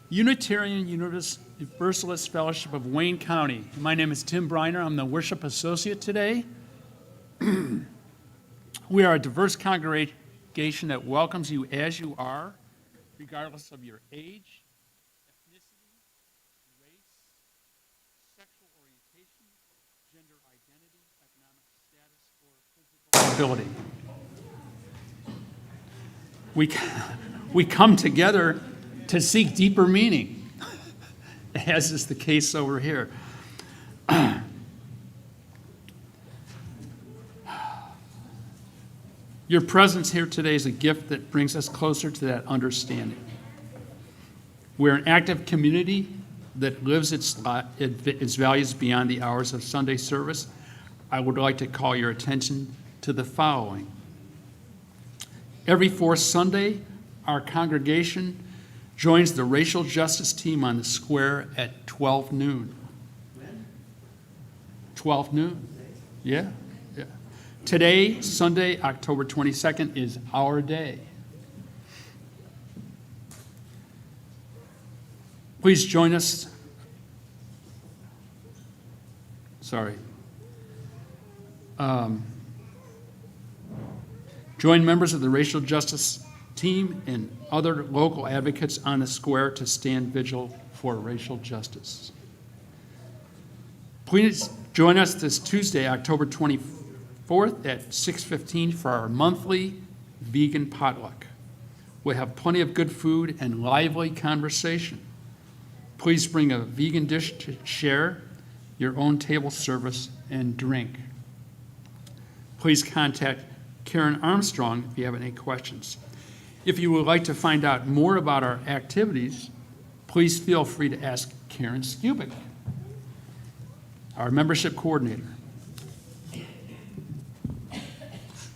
Unitarian Universalist Fellowship of Wayne County. My name is Tim Briner. I'm the worship associate today. We are a diverse congregation that welcomes you as you are, regardless of your age, ethnicity, race, sexual orientation, gender identity, economic status, or physical ability. We come together to seek deeper meaning, as is the case over here. Your presence here today is a gift that brings us closer to that understanding. We're an active community that lives its values beyond the hours of Sunday service. I would like to call your attention to the following. Every fourth Sunday, our congregation joins the racial justice team on the square at 12 noon. 12 noon? Yeah. Today, Sunday, October 22nd, is our day. Please join us. Join members of the racial justice team and other local advocates on the square to stand vigil for racial justice. Please join us this Tuesday, October 24th at 6:15 for our monthly vegan potluck. We'll have plenty of good food and lively conversation. Please bring a vegan dish to share, your own table service, and drink. Please contact Karen Armstrong if you have any questions. If you would like to find out more about our activities, please feel free to ask Karen Skubik, our membership coordinator.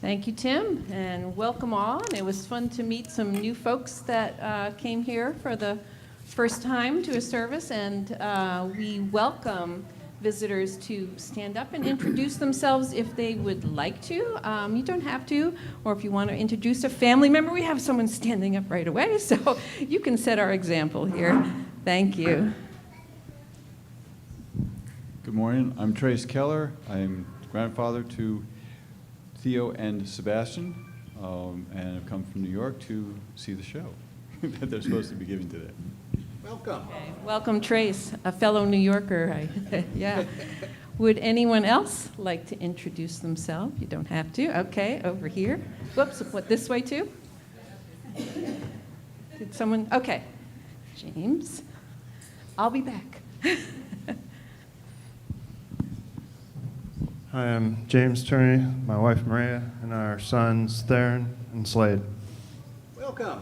Thank you, Tim, and welcome all. And it was fun to meet some new folks that came here for the first time to a service, and we welcome visitors to stand up and introduce themselves if they would like to. You don't have to, or if you want to introduce a family member, we have someone standing up right away, so you can set our example here. Thank you. Good morning, I'm Trace Keller. I'm grandfather to Theo and Sebastian, and I've come from New York to see the show that they're supposed to be giving today. Welcome. Okay. Welcome, Trace, a fellow New Yorker. Yeah. Would anyone else like to introduce themselves? You don't have to. Okay, over here. Whoops, what, this way too? Did someone? Okay. James. I'll be back. Hi, I'm James Turney, my wife Maria, and our sons Theron and Slade. Welcome.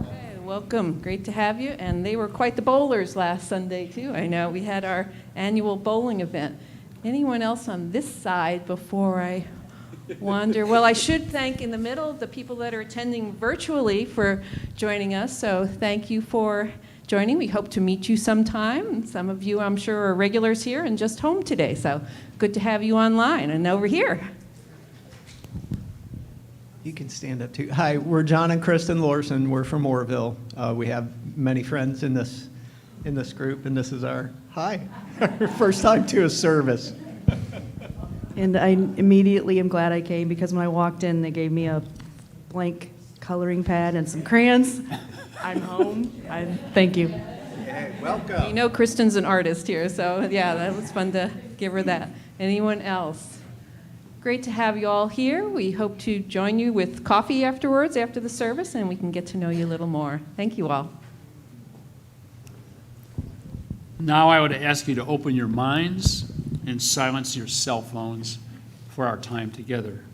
Okay, welcome. Great to have you. And they were quite the bowlers last Sunday, too. I know we had our annual bowling event. Anyone else on this side before I wander? Well, I should thank in the middle the people that are attending virtually for joining us. So thank you for joining. We hope to meet you sometime. Some of you, I'm sure, are regulars here and just home today. So good to have you online. And over here. You can stand up too. Hi, we're John and Kristen Lorson. We're from Oroville. We have many friends in this group, and this is our first time to a service. And I immediately am glad I came because when I walked in, they gave me a blank coloring pad and some crayons. I'm home. Thank you. Hey, welcome. You know Kristen's an artist here, so yeah, that was fun to give her that. Anyone else? Great to have you all here. We hope to join you with coffee afterwards, after the service, and we can get to know you a little more. Thank you all. Now I would ask you to open your minds and silence your cell phones for our time together.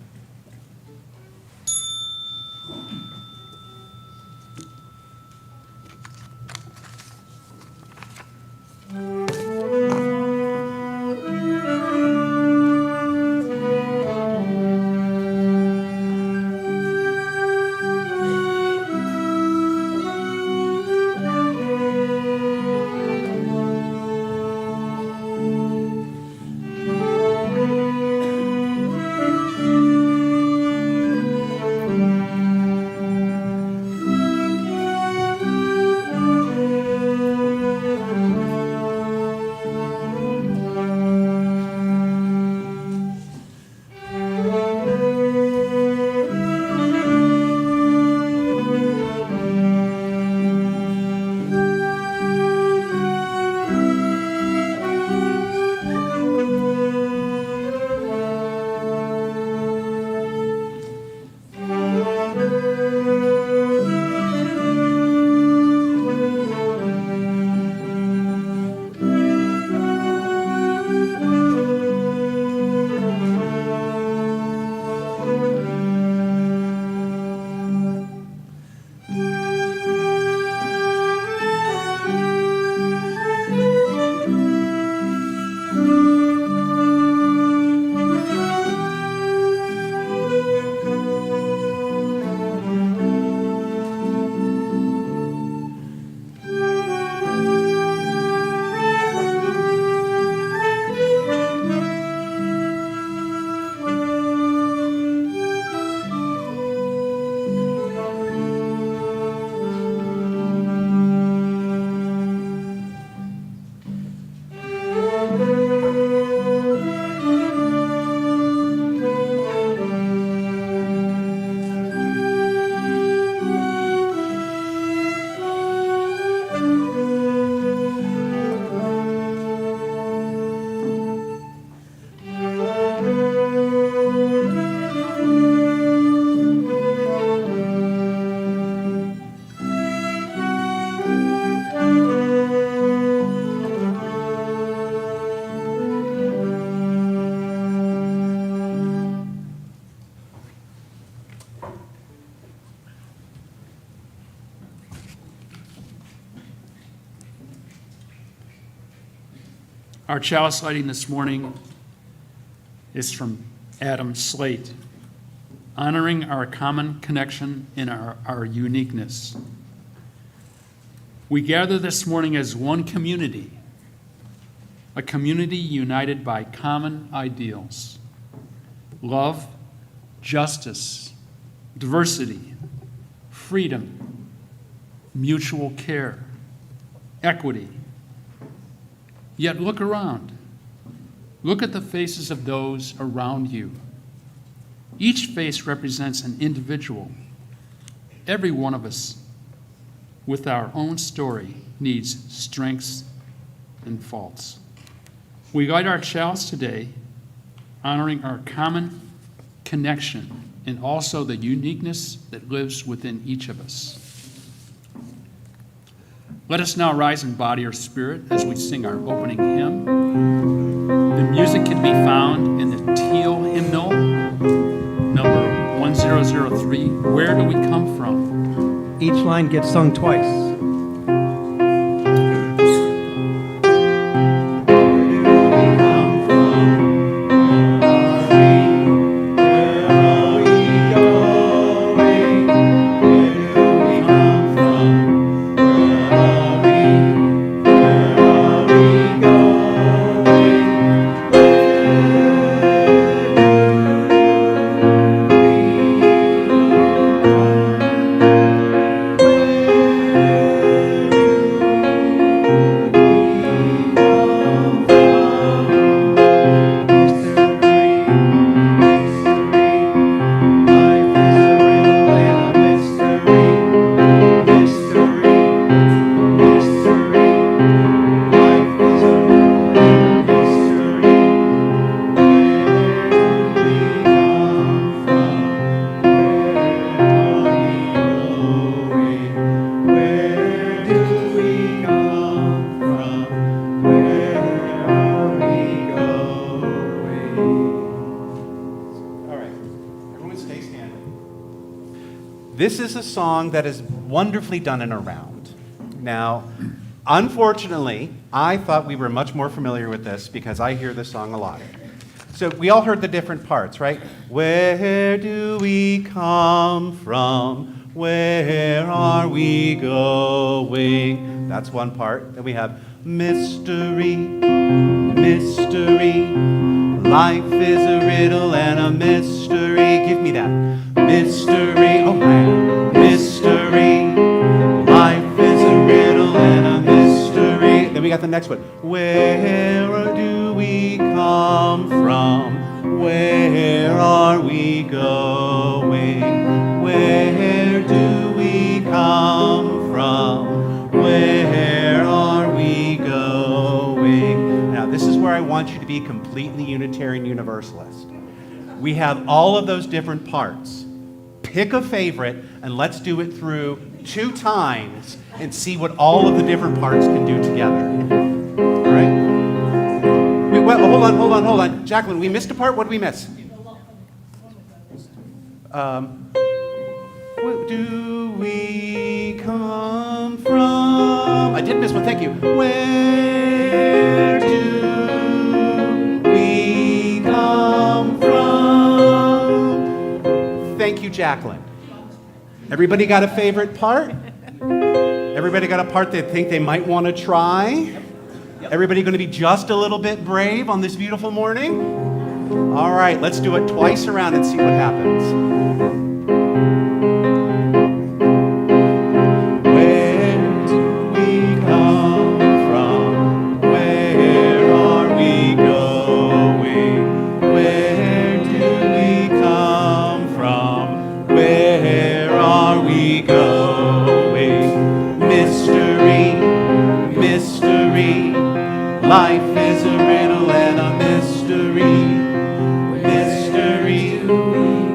Our chalice lighting this morning is from Adam Slate, honoring our common connection in our uniqueness. We gather this morning as one community, a community united by common ideals: love, justice, diversity, freedom, mutual care, equity. Yet look around. Look at the faces of those around you. Each face represents an individual. Every one of us, with our own story, needs strengths and faults. We light our chalice today, honoring our common connection and also the uniqueness that lives within each of us. Let us now rise in body or spirit as we sing our opening hymn. The music can be found in the Teal hymnal, number 1003, Where Do We Come From? Each line gets sung twice. This is a song that is wonderfully done in a round. Now, unfortunately, I thought we were much more familiar with this because I hear this song a lot. So we all heard the different parts, right? Where do we come from? Where are we going? That's one part. Then we have mystery, mystery. Life is a riddle and a mystery. Give me that. Mystery, oh my, mystery. Life is a riddle and a mystery. Then we got the next one. Where do we come from? Where are we going? Where do we come from? Where are we going? Now, this is where I want you to be completely Unitarian Universalist. We have all of those different parts. Pick a favorite, and let's do it through 2 times and see what all of the different parts can do together. All right? Wait, hold on. Jacqueline, we missed a part. What did we miss? Where do we come from? I did miss one. Thank you. Where do we come from? Thank you, Jacqueline. Everybody got a favorite part? Everybody got a part they think they might want to try? Everybody going to be just a little bit brave on this beautiful morning? All right, let's do it twice around and see what happens. Where do we come from? Where are we going? Where do we come from? Where are we going? Mystery, mystery. Life is a riddle and a mystery. Mystery,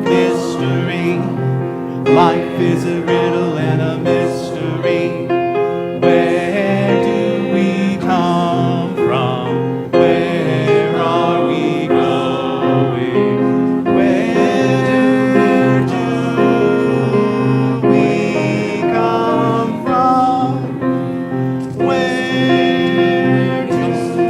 mystery. Life is a riddle and a mystery. Where do we come from? Where are we going? Where do we come from? Where do we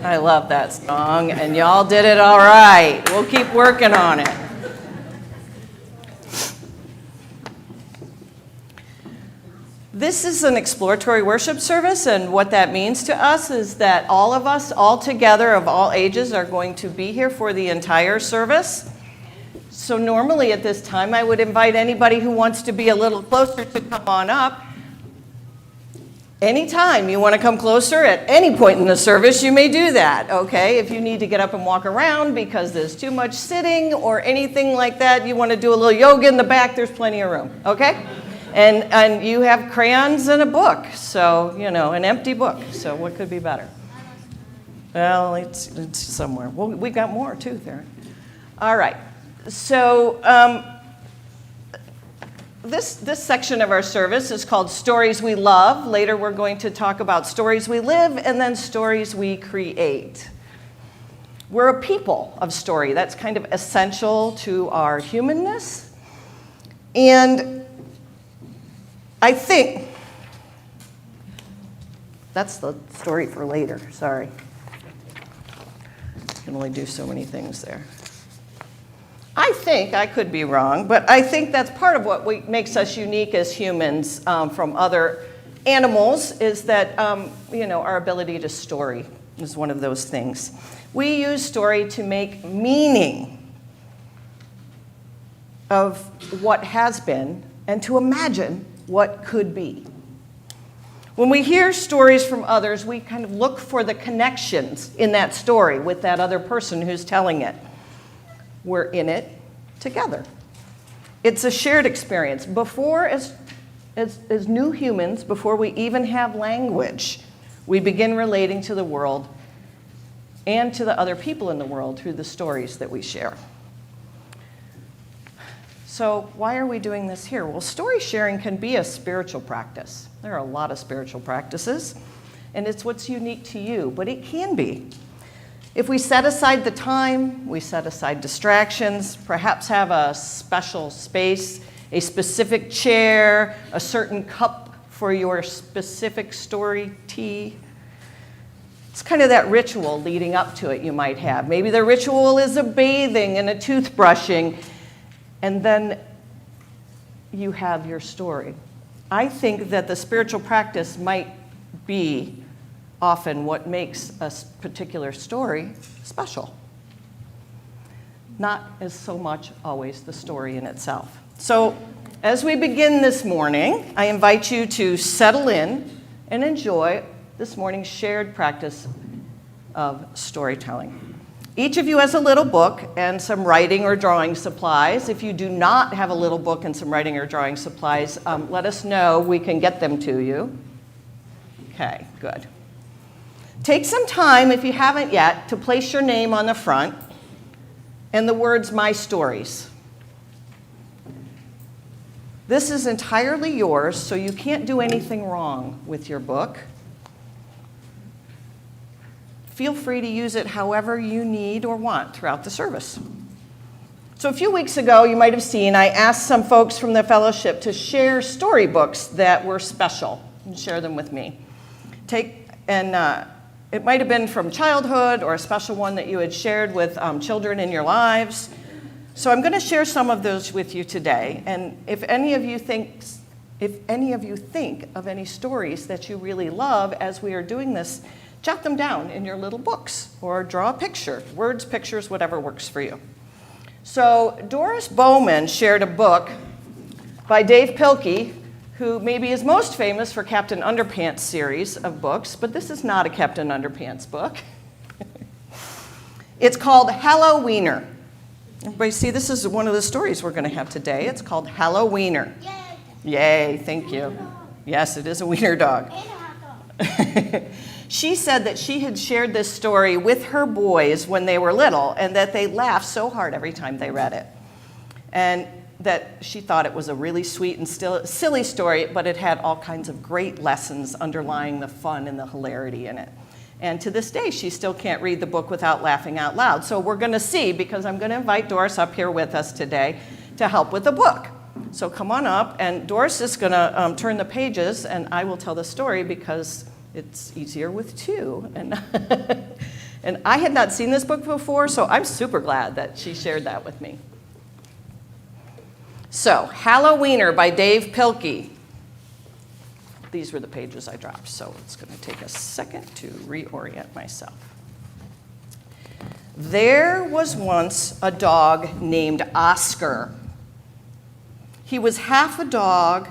I love that song, and y'all did it all right. We'll keep working on it. This is an exploratory worship service, and what that means to us is that all of us, all together of all ages, are going to be here for the entire service. So normally at this time, I would invite anybody who wants to be a little closer to come on up. Anytime you want to come closer at any point in the service, you may do that, okay? If you need to get up and walk around because there's too much sitting or anything like that, you want to do a little yoga in the back, there's plenty of room, okay? And you have crayons and a book, so, you know, an empty book, so what could be better? Well, it's somewhere. Well, we got more too there. All right, so this section of our service is called Stories We Love. Later we're going to talk about stories we live and then stories we create. We're a people of story. That's kind of essential to our humanness. And I think that's the story for later, sorry. I can only do so many things there. I think, I could be wrong, but I think that's part of what makes us unique as humans from other animals is that, you know, our ability to story is one of those things. We use story to make meaning of what has been and to imagine what could be. When we hear stories from others, we kind of look for the connections in that story with that other person who's telling it. We're in it together. It's a shared experience. Before, as new humans, before we even have language, we begin relating to the world and to the other people in the world through the stories that we share. So why are we doing this here? Well, story sharing can be a spiritual practice. There are a lot of spiritual practices, and it's what's unique to you, but it can be. If we set aside the time, we set aside distractions, perhaps have a special space, a specific chair, a certain cup for your specific story tea. It's kind of that ritual leading up to it you might have. Maybe the ritual is a bathing and a toothbrushing, and then you have your story. I think that the spiritual practice might be often what makes a particular story special. Not as so much always the story in itself. So as we begin this morning, I invite you to settle in and enjoy this morning's shared practice of storytelling. Each of you has a little book and some writing or drawing supplies. If you do not have a little book and some writing or drawing supplies, let us know. We can get them to you. Okay, good. Take some time, if you haven't yet, to place your name on the front and the words, "My Stories." This is entirely yours, so you can't do anything wrong with your book. Feel free to use it however you need or want throughout the service. So a few weeks ago, you might have seen, I asked some folks from the fellowship to share storybooks that were special and share them with me. It might have been from childhood or a special one that you had shared with children in your lives. So I'm going to share some of those with you today. And if any of you think of any stories that you really love as we are doing this, jot them down in your little books or draw a picture, words, pictures, whatever works for you. So Doris Bowman shared a book by Dave Pilkey, who maybe is most famous for Captain Underpants series of books, but this is not a Captain Underpants book. It's called Halloweener. Everybody see, this is one of the stories we're going to have today. It's called Halloweener. Yay! Yay, thank you. Yes, it is a wiener dog. She said that she had shared this story with her boys when they were little and that they laughed so hard every time they read it. And that she thought it was a really sweet and still silly story, but it had all kinds of great lessons underlying the fun and the hilarity in it. And to this day, she still can't read the book without laughing out loud. So we're going to see, because I'm going to invite Doris up here with us today to help with the book. So come on up, and Doris is going to turn the pages, and I will tell the story because it's easier with two. And And I had not seen this book before, so I'm super glad that she shared that with me. So, Halloweener by Dave Pilkey. These were the pages I dropped, so it's going to take a second to reorient myself. There was once a dog named Oscar. He was half a dog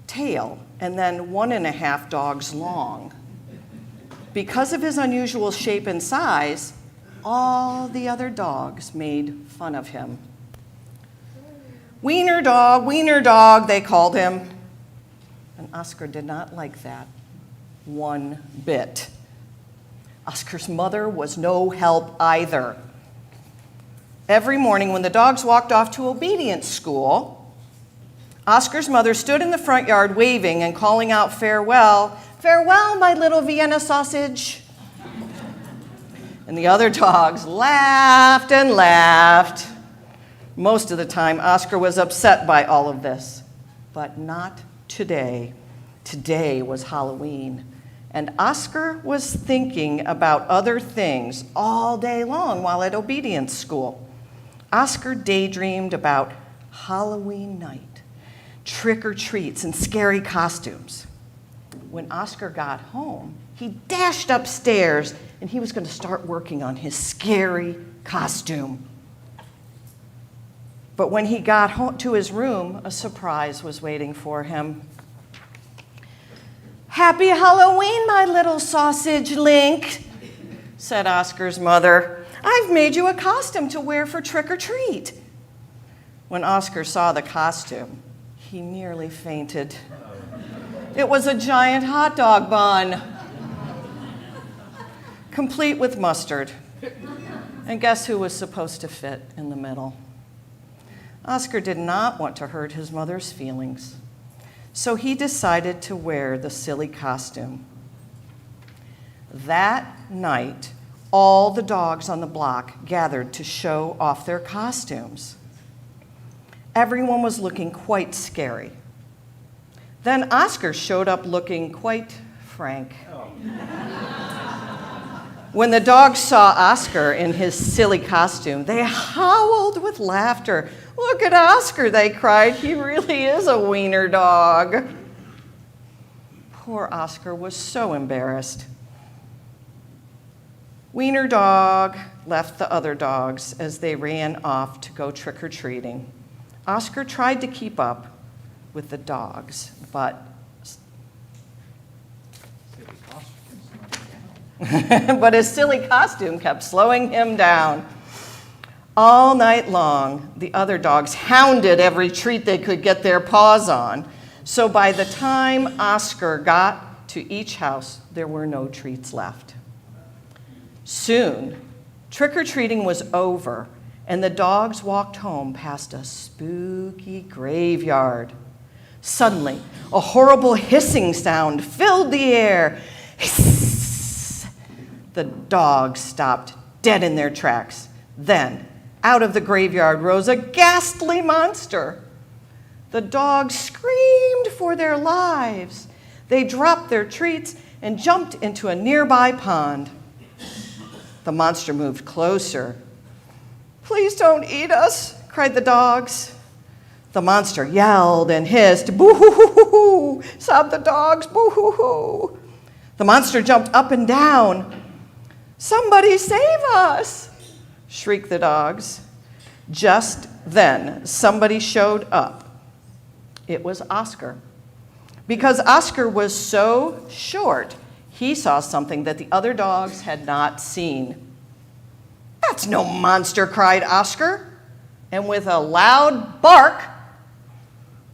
tail and then 1.5 dogs long. Because of his unusual shape and size, all the other dogs made fun of him. Wiener dog, they called him. And Oscar did not like that one bit. Oscar's mother was no help either. Every morning when the dogs walked off to obedience school, Oscar's mother stood in the front yard waving and calling out farewell, "Farewell, my little Vienna sausage." And the other dogs laughed and laughed. Most of the time, Oscar was upset by all of this, but not today. Today was Halloween, and Oscar was thinking about other things all day long while at obedience school. Oscar daydreamed about Halloween night, trick-or-treats, and scary costumes. When Oscar got home, he dashed upstairs, and he was going to start working on his scary costume. But when he got home to his room, a surprise was waiting for him. "Happy Halloween, my little sausage link," said Oscar's mother. "I've made you a costume to wear for trick-or-treat." When Oscar saw the costume, he nearly fainted. It was a giant hot dog bun, complete with mustard. And guess who was supposed to fit in the middle? Oscar did not want to hurt his mother's feelings, so he decided to wear the silly costume. That night, all the dogs on the block gathered to show off their costumes. Everyone was looking quite scary. Then Oscar showed up looking quite frank. When the dogs saw Oscar in his silly costume, they howled with laughter. "Look at Oscar," they cried. "He really is a wiener dog." Poor Oscar was so embarrassed. Wiener dog left the other dogs as they ran off to go trick-or-treating. Oscar tried to keep up with the dogs, but his silly costume kept slowing him down. All night long, the other dogs hounded every treat they could get their paws on. So by the time Oscar got to each house, there were no treats left. Soon, trick-or-treating was over, and the dogs walked home past a spooky graveyard. Suddenly, a horrible hissing sound filled the air. Hiss! The dogs stopped dead in their tracks. Then, out of the graveyard rose a ghastly monster. The dogs screamed for their lives. They dropped their treats and jumped into a nearby pond. The monster moved closer. "Please don't eat us," cried the dogs. The monster yelled and hissed. "Boo-hoo-hoo-hoo!" sobbed the dogs. "Boo-hoo-hoo!" The monster jumped up and down. "Somebody save us!" shrieked the dogs. Just then, somebody showed up. It was Oscar. Because Oscar was so short, he saw something that the other dogs had not seen. "That's no monster," cried Oscar. And with a loud bark,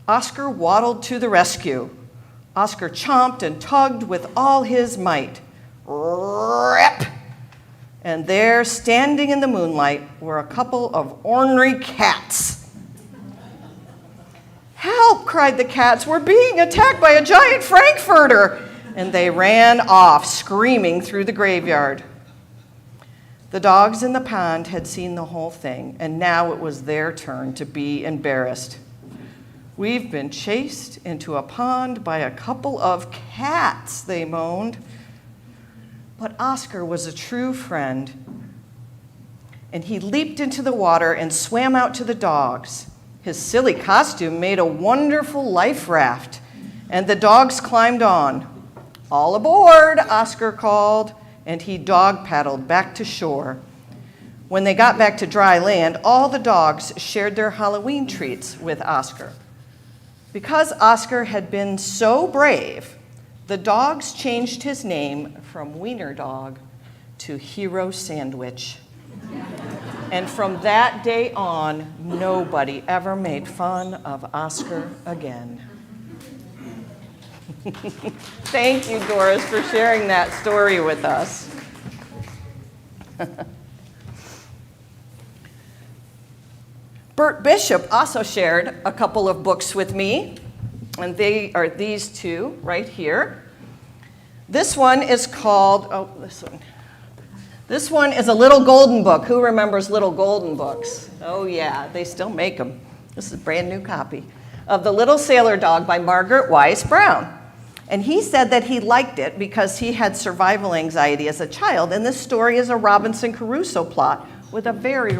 Oscar waddled to the rescue. Oscar chomped and tugged with all his might. Rip! And there, standing in the moonlight, were a couple of ornery cats. "Help!" cried the cats. "We're being attacked by a giant frankfurter!" And they ran off, screaming through the graveyard. The dogs in the pond had seen the whole thing, and now it was their turn to be embarrassed. "We've been chased into a pond by a couple of cats," they moaned. But Oscar was a true friend, and he leaped into the water and swam out to the dogs. His silly costume made a wonderful life raft, and the dogs climbed on. "All aboard," Oscar called, and he dog paddled back to shore. When they got back to dry land, all the dogs shared their Halloween treats with Oscar. Because Oscar had been so brave, the dogs changed his name from Wiener Dog to Hero Sandwich. And from that day on, nobody ever made fun of Oscar again. Thank you, Doris, for sharing that story with us. Bert Bishop also shared a couple of books with me, and they are these two right here. This one is called, This one is a Little Golden Book. Who remembers Little Golden Books? Oh yeah, they still make them. This is a brand new copy of The Little Sailor Dog by Margaret Wise Brown. And he said that he liked it because he had survival anxiety as a child, and this story is a Robinson Crusoe plot with a very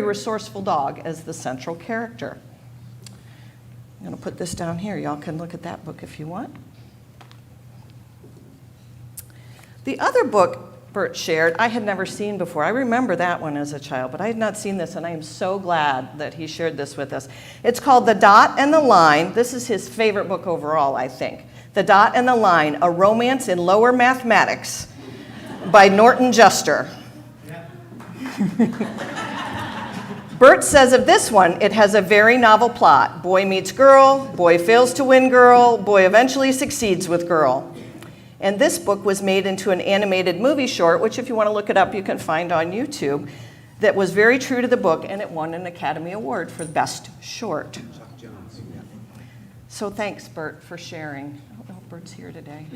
resourceful dog as the central character. I'm going to put this down here. Y'all can look at that book if you want. The other book Bert shared, I had never seen before. I remember that one as a child, but I had not seen this, and I am so glad that he shared this with us. It's called The Dot and the Line. This is his favorite book overall, I think. The Dot and the Line, A Romance in Lower Mathematics by Norton Juster. Bert says of this one, it has a very novel plot. Boy meets girl, boy fails to win girl, boy eventually succeeds with girl. And this book was made into an animated movie short, which if you want to look it up, you can find on YouTube, that was very true to the book, and it won an Academy Award for Best Short. So thanks, Bert, for sharing. I don't know if Bert's here today.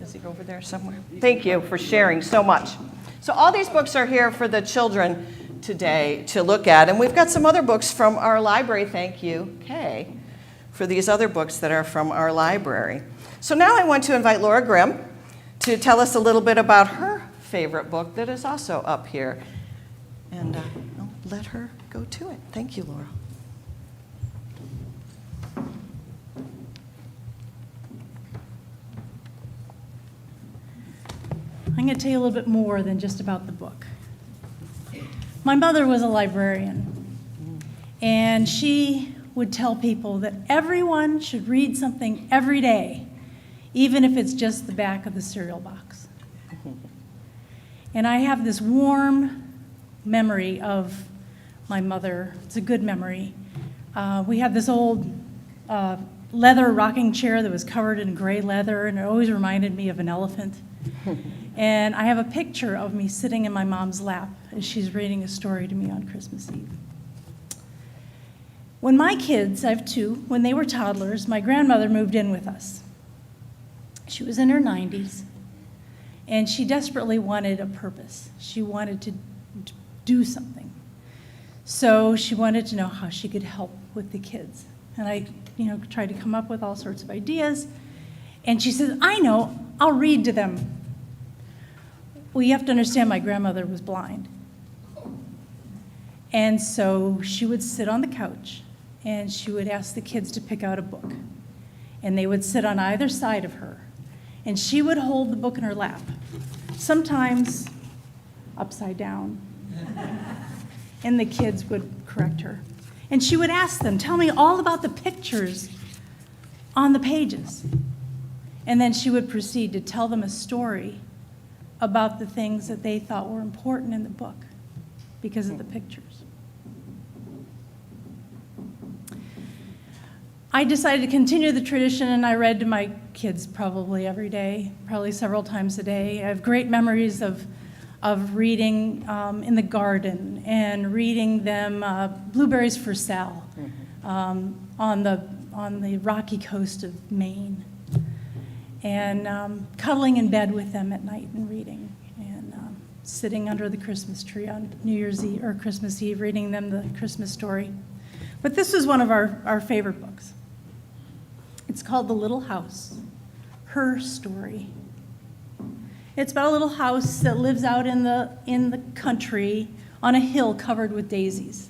Is he over there somewhere? Thank you for sharing so much. So all these books are here for the children today to look at, and we've got some other books from our library. Thank you, Kay, for these other books that are from our library. So now I want to invite Laura Grimm to tell us a little bit about her favorite book that is also up here. And I'll let her go to it. Thank you, Laura. I'm going to tell you a little bit more than just about the book. My mother was a librarian, and she would tell people that everyone should read something every day, even if it's just the back of the cereal box. And I have this warm memory of my mother. It's a good memory. We had this old leather rocking chair that was covered in gray leather, and it always reminded me of an elephant. And I have a picture of me sitting in my mom's lap as she's reading a story to me on Christmas Eve. When my kids, I have two, when they were toddlers, my grandmother moved in with us. She was in her 90s, and she desperately wanted a purpose. She wanted to do something. So she wanted to know how she could help with the kids. And I, tried to come up with all sorts of ideas. And she says, I know, I'll read to them. Well, you have to understand my grandmother was blind. And so she would sit on the couch, and she would ask the kids to pick out a book. And they would sit on either side of her. And she would hold the book in her lap, sometimes upside down. And the kids would correct her. And she would ask them, tell me all about the pictures on the pages. And then she would proceed to tell them a story about the things that they thought were important in the book because of the pictures. I decided to continue the tradition, and I read to my kids probably every day, probably several times a day. I have great memories of reading in the garden and reading them Blueberries for Sal on the rocky coast of Maine, and cuddling in bed with them at night and reading, and sitting under the Christmas tree on New Year's Eve or Christmas Eve reading them the Christmas story. But this is one of our favorite books. It's called The Little House, Her Story. It's about a little house that lives out in the country on a hill covered with daisies.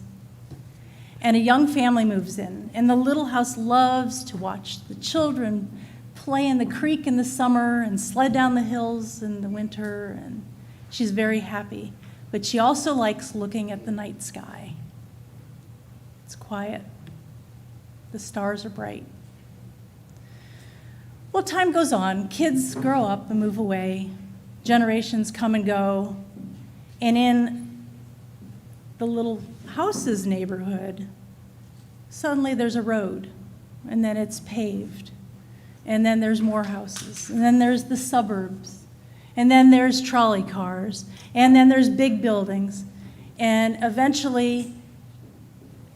And a young family moves in, and the little house loves to watch the children play in the creek in the summer and sled down the hills in the winter, and she's very happy. But she also likes looking at the night sky. It's quiet. The stars are bright. Well, time goes on. Kids grow up and move away. Generations come and go. And in the little house's neighborhood, suddenly there's a road, and then it's paved. And then there's more houses. And then there's the suburbs. And then there's trolley cars. And then there's big buildings. And eventually,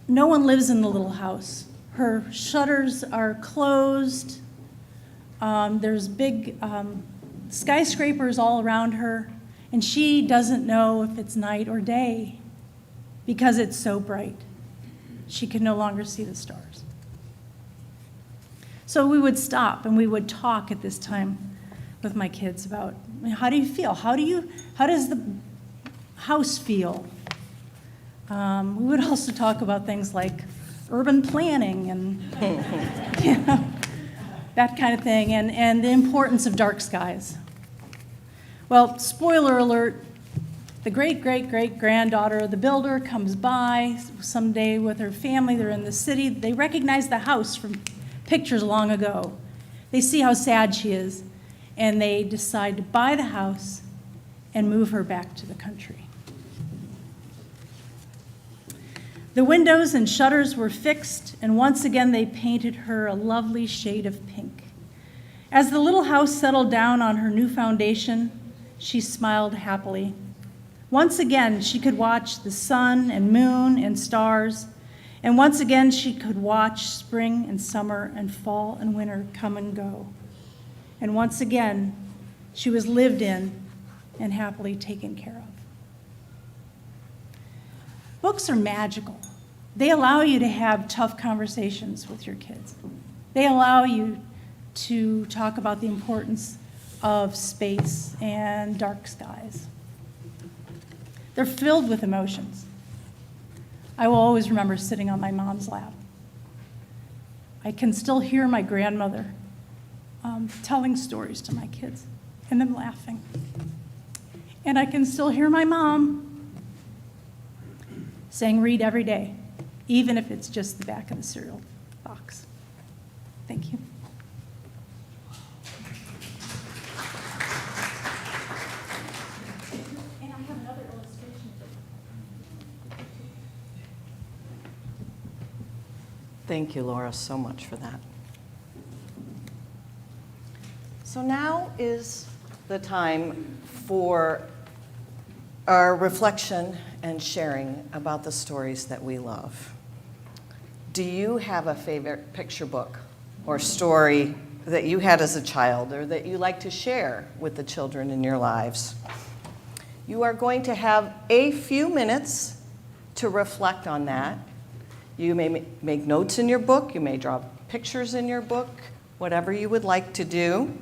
no one lives in the little house. Her shutters are closed. There's big skyscrapers all around her. And she doesn't know if it's night or day because it's so bright. She can no longer see the stars. So we would stop and we would talk at this time with my kids about, how do you feel? How does the house feel? We would also talk about things like urban planning and that kind of thing, and the importance of dark skies. Well, spoiler alert, the great-great-great-granddaughter of the builder comes by someday with her family. They're in the city. They recognize the house from pictures long ago. They see how sad she is, and they decide to buy the house and move her back to the country. The windows and shutters were fixed, and once again they painted her a lovely shade of pink. As the little house settled down on her new foundation, she smiled happily. Once again, she could watch the sun and moon and stars, and once again she could watch spring and summer and fall and winter come and go. And once again, she was lived in and happily taken care of. Books are magical. They allow you to have tough conversations with your kids. They allow you to talk about the importance of space and dark skies. They're filled with emotions. I will always remember sitting on my mom's lap. I can still hear my grandmother telling stories to my kids and them laughing. And I can still hear my mom saying, read every day, even if it's just the back of the cereal box. Thank you. And I have another illustration. Thank you, Laura, so much for that. So now is the time for our reflection and sharing about the stories that we love. Do you have a favorite picture book or story that you had as a child or that you like to share with the children in your lives? You are going to have a few minutes to reflect on that. You may make notes in your book, you may draw pictures in your book, whatever you would like to do.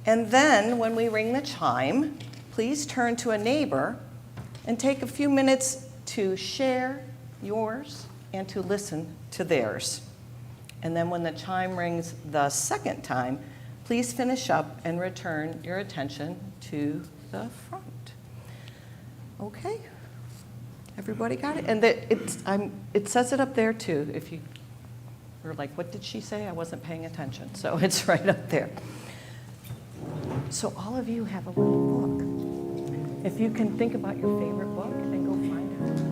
And then when we ring the chime, please turn to a neighbor and take a few minutes to share yours and to listen to theirs. And then when the chime rings the second time, please finish up and return your attention to the front. Okay? Everybody got it? And it says it up there too. If you were like, what did she say? I wasn't paying attention. So it's right up there. So all of you have a little book. If you can think about your favorite book and go find it.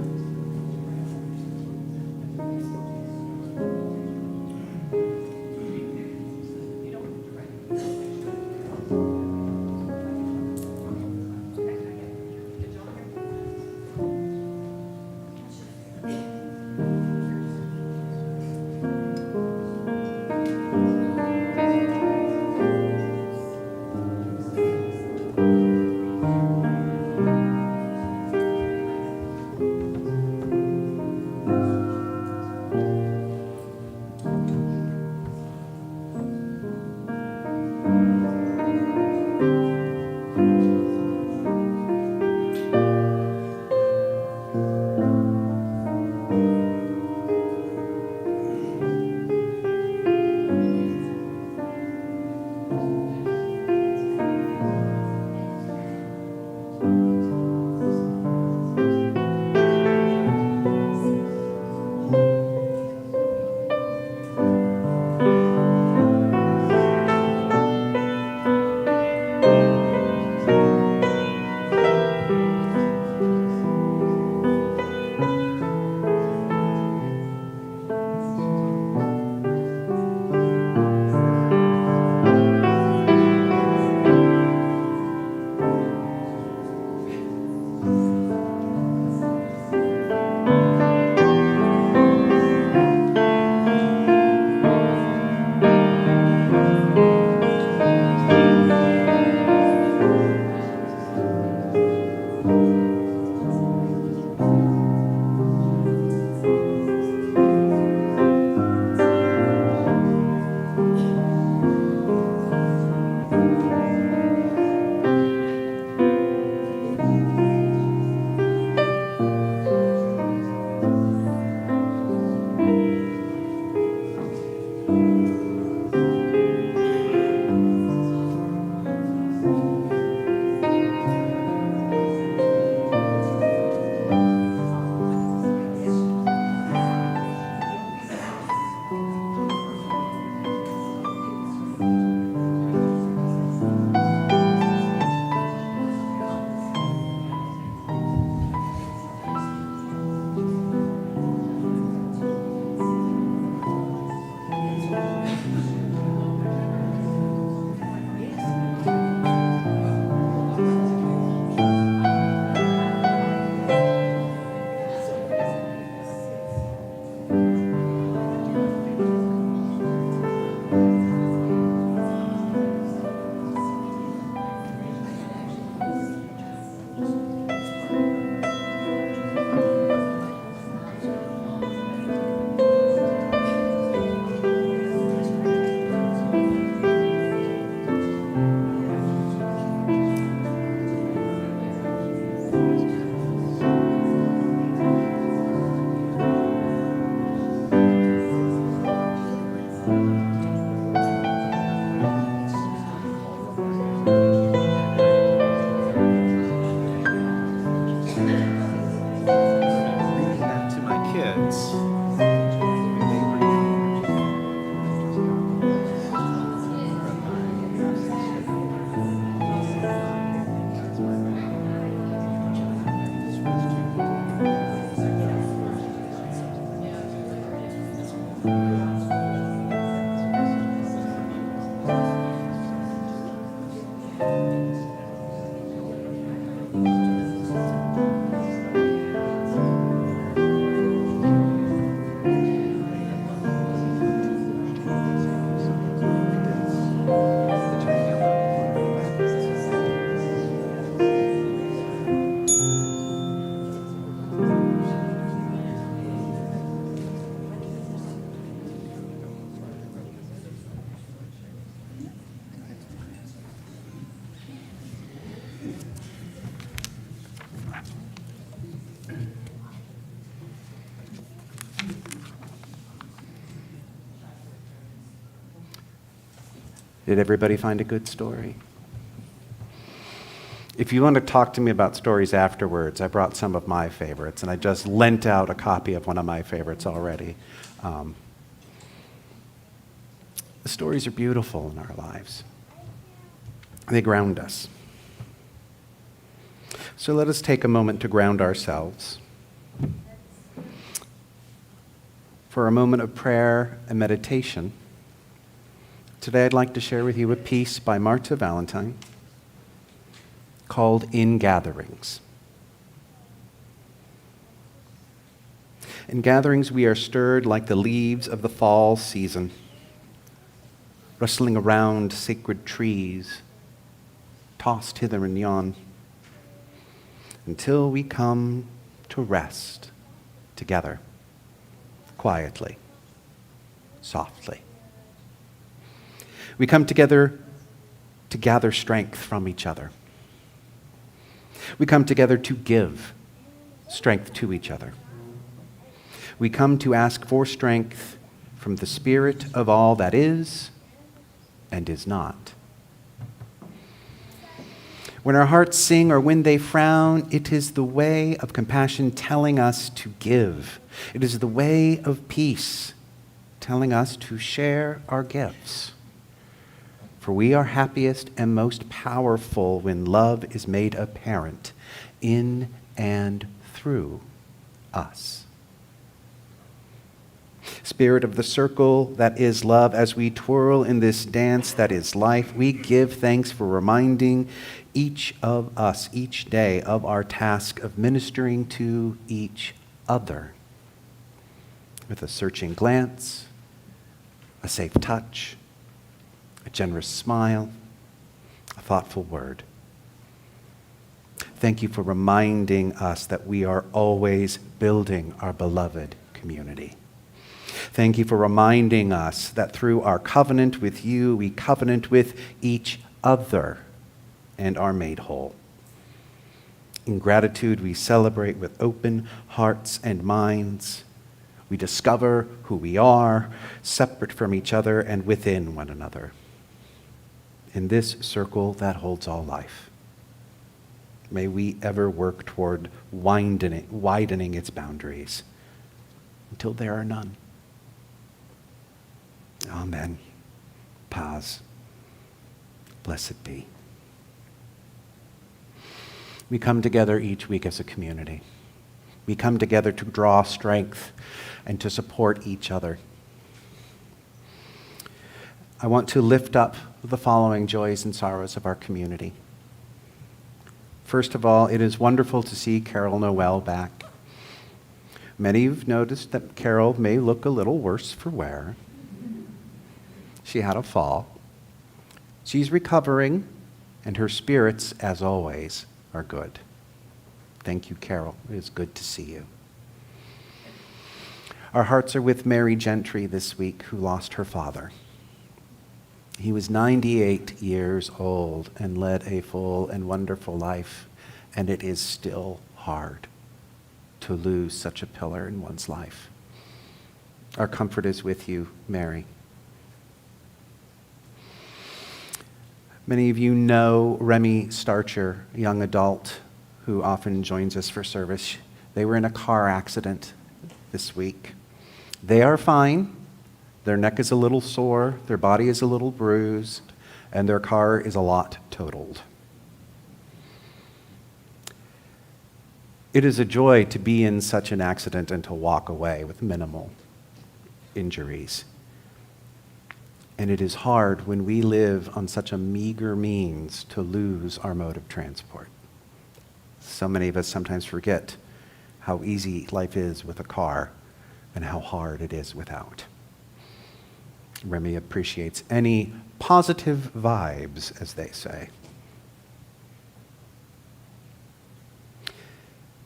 Did everybody find a good story? If you want to talk to me about stories afterwards, I brought some of my favorites, and I just lent out a copy of one of my favorites already. The stories are beautiful in our lives. They ground us. So let us take a moment to ground ourselves. For a moment of prayer and meditation, today I'd like to share with you a piece by Marta Valentine called In Gatherings. In gatherings, we are stirred like the leaves of the fall season, rustling around sacred trees, tossed hither and yon, until we come to rest together, quietly, softly. We come together to gather strength from each other. We come together to give strength to each other. We come to ask for strength from the Spirit of all that is and is not. When our hearts sing or when they frown, it is the way of compassion telling us to give. It is the way of peace telling us to share our gifts. For we are happiest and most powerful when love is made apparent in and through us. Spirit of the circle that is love, as we twirl in this dance that is life, we give thanks for reminding each of us each day of our task of ministering to each other with a searching glance, a safe touch, a generous smile, a thoughtful word. Thank you for reminding us that we are always building our beloved community. Thank you for reminding us that through our covenant with you, we covenant with each other and are made whole. In gratitude, we celebrate with open hearts and minds. We discover who we are, separate from each other and within one another. In this circle that holds all life, may we ever work toward widening its boundaries until there are none. Amen. Paz. Blessed be. We come together each week as a community. We come together to draw strength and to support each other. I want to lift up the following joys and sorrows of our community. First of all, it is wonderful to see Carol Noel back. Many of you have noticed that Carol may look a little worse for wear. She had a fall. She's recovering, and her spirits, as always, are good. Thank you, Carol. It is good to see you. Our hearts are with Mary Gentry this week, who lost her father. He was 98 years old and led a full and wonderful life, and it is still hard to lose such a pillar in one's life. Our comfort is with you, Mary. Many of you know Remy Starcher, a young adult who often joins us for service. They were in a car accident this week. They are fine. Their neck is a little sore, their body is a little bruised, and their car is a lot totaled. It is a joy to be in such an accident and to walk away with minimal injuries. And it is hard when we live on such a meager means to lose our mode of transport. So many of us sometimes forget how easy life is with a car and how hard it is without. Remy appreciates any positive vibes, as they say.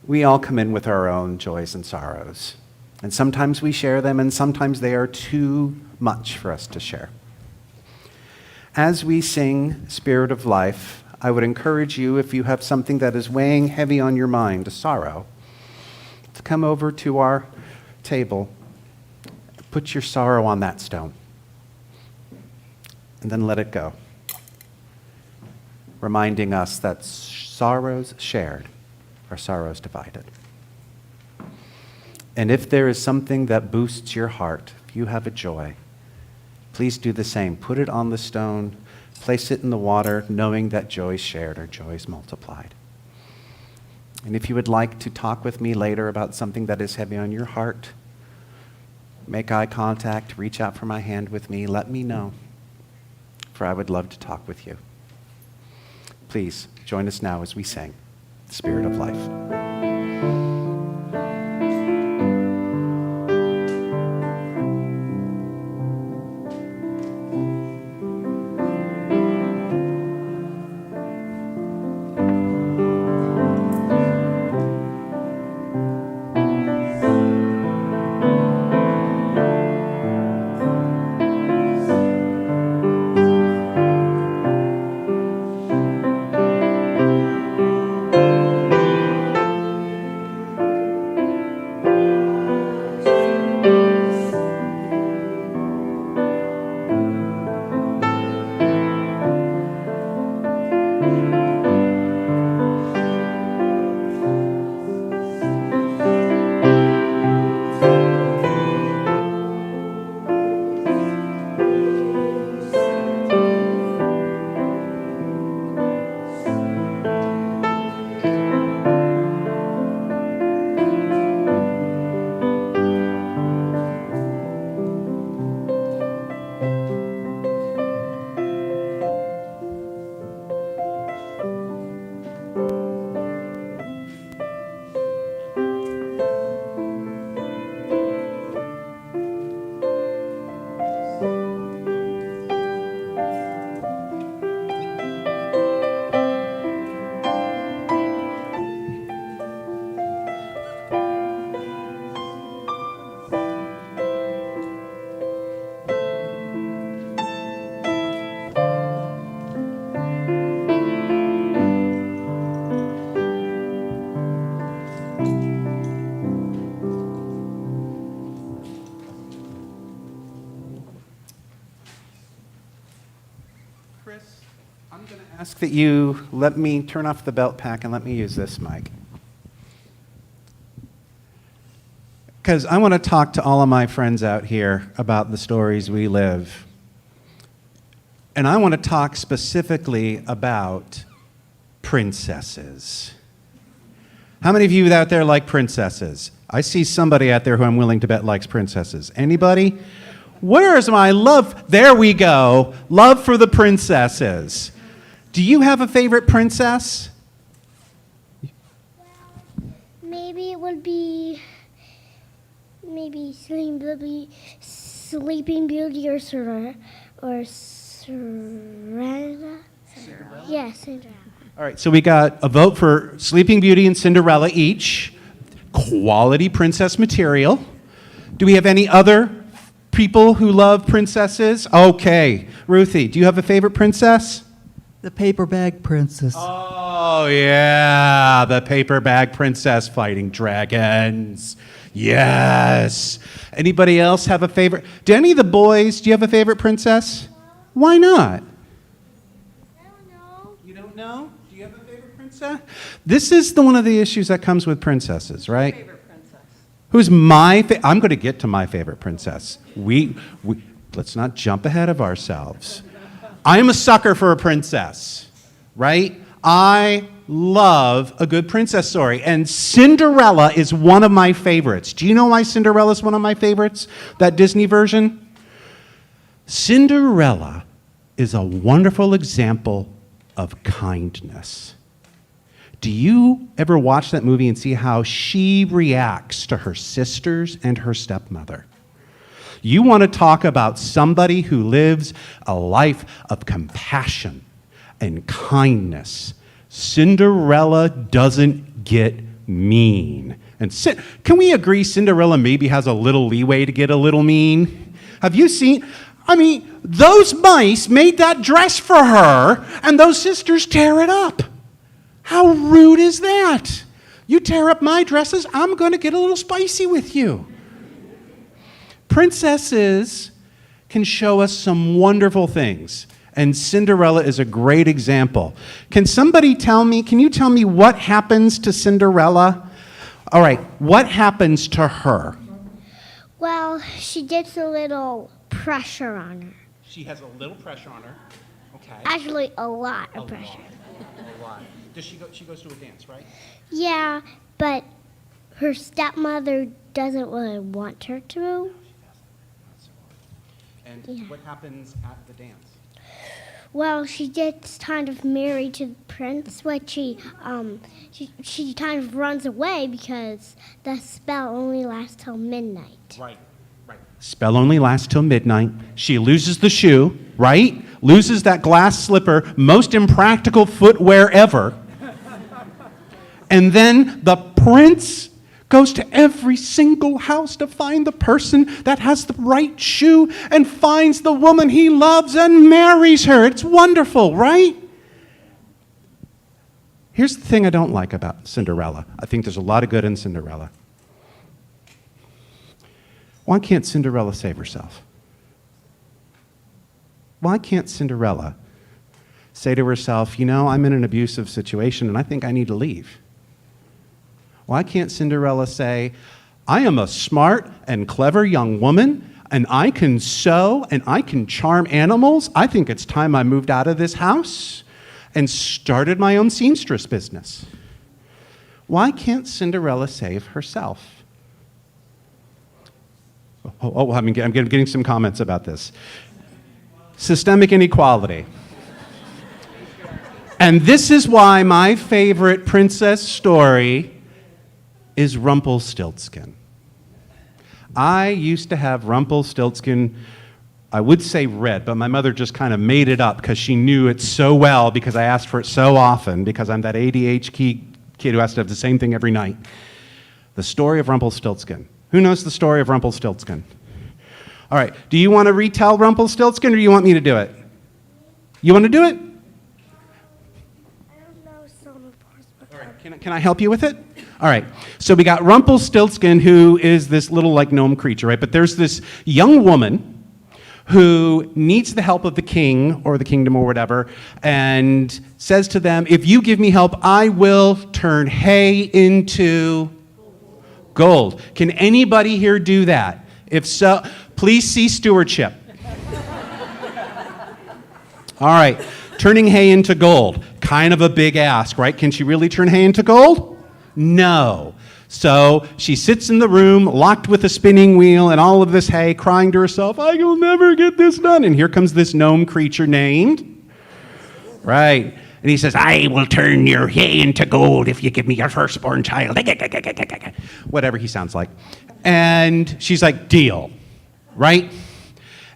We all come in with our own joys and sorrows, and sometimes we share them, and sometimes they are too much for us to share. As we sing Spirit of Life, I would encourage you, if you have something that is weighing heavy on your mind, a sorrow, to come over to our table, put your sorrow on that stone, and then let it go, reminding us that sorrows shared are sorrows divided. And if there is something that boosts your heart, if you have a joy, please do the same. Put it on the stone, place it in the water, knowing that joy shared or joy is multiplied. And if you would like to talk with me later about something that is heavy on your heart, make eye contact, reach out for my hand with me, let me know, for I would love to talk with you. Please join us now as we sing the Spirit of Life. Ask that you let me turn off the belt pack and let me use this mic. Because I want to talk to all of my friends out here about the stories we live. And I want to talk specifically about princesses. How many of you out there like princesses? I see somebody out there who I'm willing to bet likes princesses. Anybody? Where is my love? There we go. Love for the princesses. Do you have a favorite princess? Maybe it would be Sleeping Beauty or Cinderella. Yes, Cinderella. All right, so we got a vote for Sleeping Beauty and Cinderella each. Quality princess material. Do we have any other people who love princesses? Okay. Ruthie, do you have a favorite princess? The paper bag princess. Oh, yeah, the paper bag princess fighting dragons. Yes. Anybody else have a favorite? Do any of the boys, do you have a favorite princess? Why not? I don't know. You don't know? Do you have a favorite princess? This is one of the issues that comes with princesses, right? Favorite princess. Who's my I'm going to get to my favorite princess. Let's not jump ahead of ourselves. I am a sucker for a princess, right? I love a good princess story, and Cinderella is one of my favorites. Do you know why Cinderella is one of my favorites? That Disney version? Cinderella is a wonderful example of kindness. Do you ever watch that movie and see how she reacts to her sisters and her stepmother? You want to talk about somebody who lives a life of compassion and kindness. Cinderella doesn't get mean. And can we agree Cinderella maybe has a little leeway to get a little mean? Have you seen? I mean, those mice made that dress for her, and those sisters tear it up. How rude is that? You tear up my dresses, I'm going to get a little spicy with you. Princesses can show us some wonderful things. And Cinderella is a great example. Can you tell me what happens to Cinderella? All right, what happens to her? Well, she gets a little pressure on her. She has a little pressure on her. Okay. Actually, a lot of pressure. A lot. She goes to a dance, right? Yeah, but her stepmother doesn't really want her to. And Yeah. what happens at the dance? Well, she gets kind of married to the prince, but she kind of runs away because the spell only lasts till midnight. Right. Spell only lasts till midnight. She loses the shoe, right? Loses that glass slipper, most impractical footwear ever. And then the prince goes to every single house to find the person that has the right shoe and finds the woman he loves and marries her. It's wonderful, right? Here's the thing I don't like about Cinderella. I think there's a lot of good in Cinderella. Why can't Cinderella save herself? Why can't Cinderella say to herself, I'm in an abusive situation and I think I need to leave? Why can't Cinderella say, I am a smart and clever young woman and I can sew and I can charm animals. I think it's time I moved out of this house and started my own seamstress business. Why can't Cinderella save herself? I'm getting some comments about this. Systemic inequality. And this is why my favorite princess story is Rumpelstiltskin. I used to have Rumpelstiltskin, I would say red, but my mother just kind of made it up because she knew it so well because I asked for it so often because I'm that ADHD kid who has to have the same thing every night. The story of Rumpelstiltskin. Who knows the story of Rumpelstiltskin? All right, do you want to retell Rumpelstiltskin or do you want me to do it? You want to do it? I don't know some parts, but All right, can I help you with it? All right, so we got Rumpelstiltskin, who is this little like gnome creature, right? But there's this young woman who needs the help of the king or the kingdom or whatever, and says to them, if you give me help, I will turn hay into gold. Can anybody here do that? If so, please see stewardship. All right, turning hay into gold. Kind of a big ask, right? Can she really turn hay into gold? No. So she sits in the room, locked with a spinning wheel and all of this hay, crying to herself, I will never get this done. And here comes this gnome creature named, right? And he says, I will turn your hay into gold if you give me your firstborn child. Whatever he sounds like. And she's like, deal, right?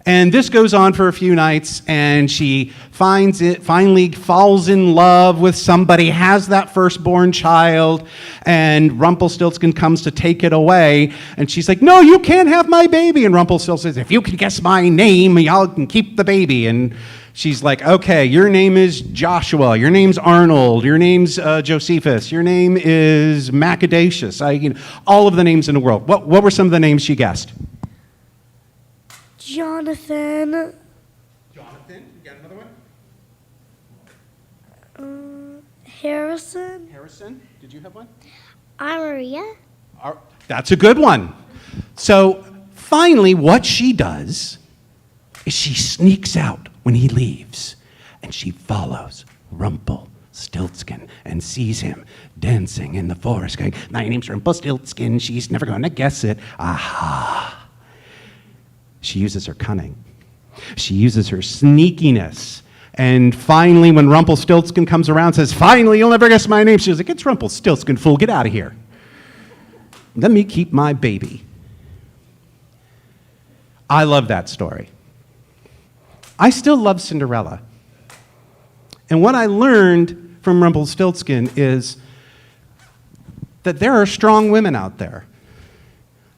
And this goes on for a few nights, and she finally falls in love with somebody, has that firstborn child, and Rumpelstiltskin comes to take it away, and she's like, no, you can't have my baby. And Rumpelstiltskin says, if you can guess my name, y'all can keep the baby. And she's like, okay, your name is Joshua, your name's Arnold, your name's Josephus, your name is Macadacious, all of the names in the world. What were some of the names she guessed? Jonathan. Jonathan, you got another one? Harrison. Harrison, did you have one? I'm Maria. That's a good one. So finally, what she does is she sneaks out when he leaves, and she follows Rumpelstiltskin and sees him dancing in the forest, going, my name's Rumpelstiltskin, she's never going to guess it. Aha. She uses her cunning. She uses her sneakiness. And finally, when Rumpelstiltskin comes around and says, finally, you'll never guess my name, she's like, it's Rumpelstiltskin, fool, get out of here. Let me keep my baby. I love that story. I still love Cinderella. And what I learned from Rumpelstiltskin is that there are strong women out there.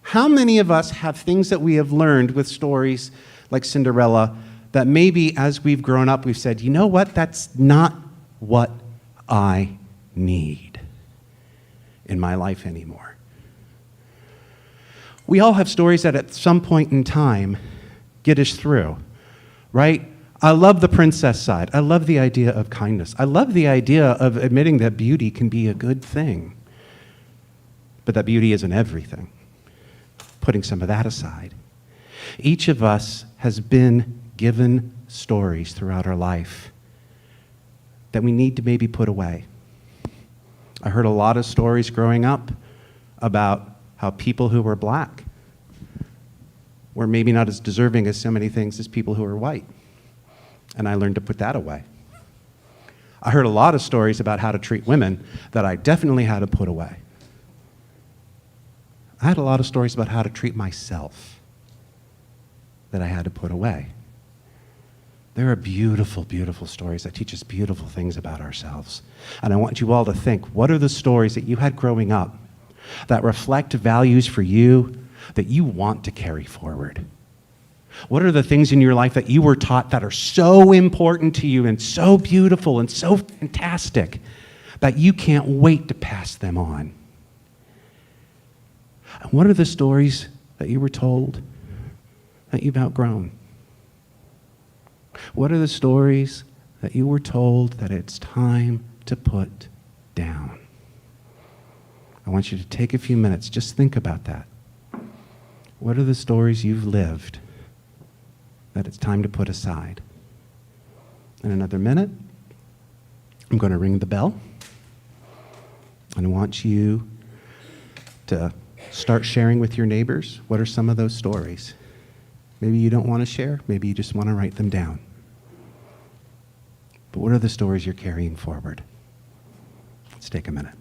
How many of us have things that we have learned with stories like Cinderella that maybe as we've grown up we've said, you know what, that's not what I need in my life anymore. We all have stories that at some point in time get us through, right? I love the princess side. I love the idea of kindness. I love the idea of admitting that beauty can be a good thing, but that beauty isn't everything. Putting some of that aside. Each of us has been given stories throughout our life that we need to maybe put away. I heard a lot of stories growing up about how people who were black were maybe not as deserving as so many things as people who were white. And I learned to put that away. I heard a lot of stories about how to treat women that I definitely had to put away. I had a lot of stories about how to treat myself that I had to put away. There are beautiful, beautiful stories that teach us beautiful things about ourselves. And I want you all to think, what are the stories that you had growing up that reflect values for you that you want to carry forward? What are the things in your life that you were taught that are so important to you and so beautiful and so fantastic that you can't wait to pass them on? And what are the stories that you were told that you've outgrown? What are the stories that you were told that it's time to put down? I want you to take a few minutes, just think about that. What are the stories you've lived that it's time to put aside? In another minute, I'm going to ring the bell, and I want you to start sharing with your neighbors. What are some of those stories? Maybe you don't want to share, maybe you just want to write them down. But what are the stories you're carrying forward? Let's take a minute.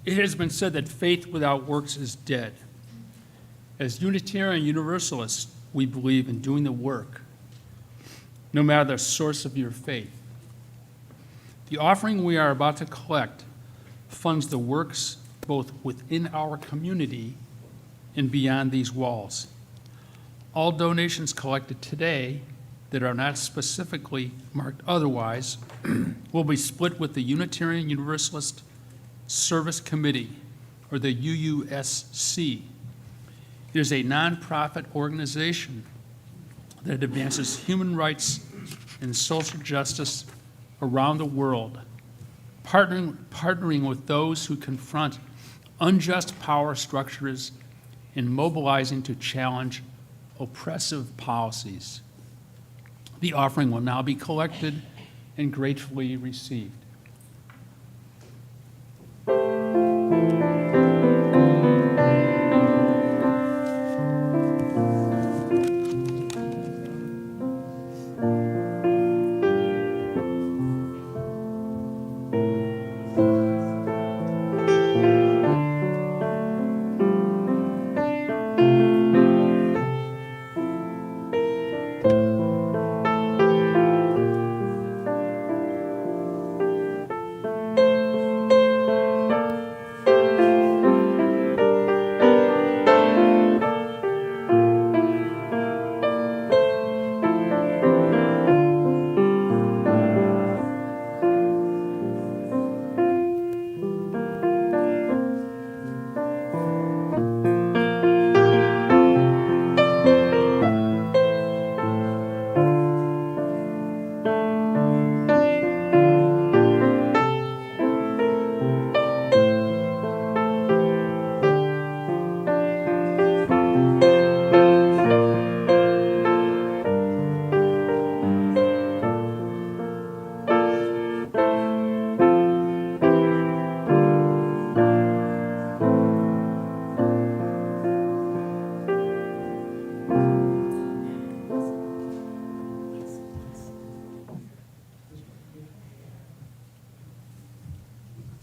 It has been said that faith without works is dead. As Unitarian Universalists, we believe in doing the work, no matter the source of your faith. The offering we are about to collect funds the works both within our community and beyond these walls. All donations collected today that are not specifically marked otherwise will be split with the Unitarian Universalist Service Committee, or the UUSC. It is a nonprofit organization that advances human rights and social justice around the world, partnering with those who confront unjust power structures and mobilizing to challenge oppressive policies. The offering will now be collected and gratefully received.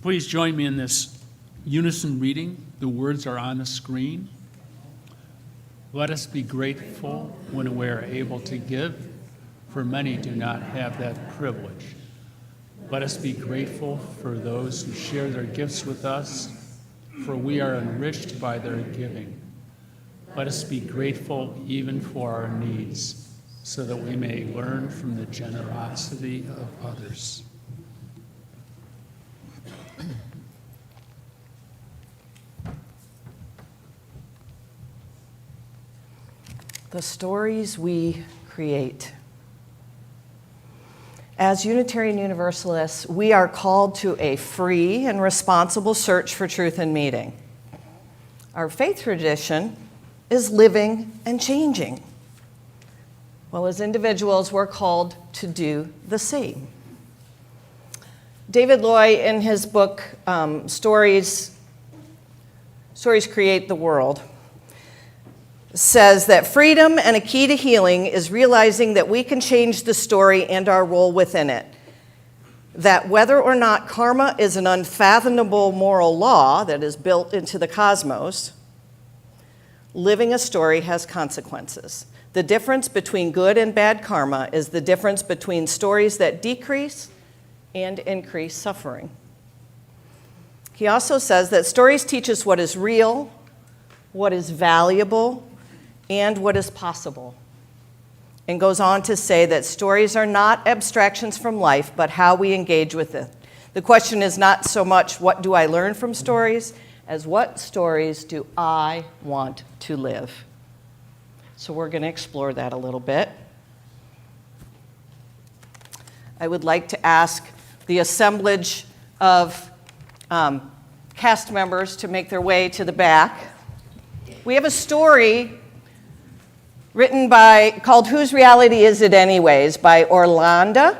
Please join me in this unison reading. The words are on the screen. Let us be grateful when we are able to give, for many do not have that privilege. Let us be grateful for those who share their gifts with us, for we are enriched by their giving. Let us be grateful even for our needs, so that we may learn from the generosity of others. The stories we create. As Unitarian Universalists, we are called to a free and responsible search for truth and meaning. Our faith tradition is living and changing. Well, as individuals, we're called to do the same. David Loy, in his book, Stories Create the World, says that freedom and a key to healing is realizing that we can change the story and our role within it. That whether or not karma is an unfathomable moral law that is built into the cosmos, living a story has consequences. The difference between good and bad karma is the difference between stories that decrease and increase suffering. He also says that stories teach us what is real, what is valuable, and what is possible. And goes on to say that stories are not abstractions from life, but how we engage with it. The question is not so much what do I learn from stories, as what stories do I want to live? So we're going to explore that a little bit. I would like to ask the assemblage of cast members to make their way to the back. We have a story written called Whose Reality Is It Anyways? By Orlando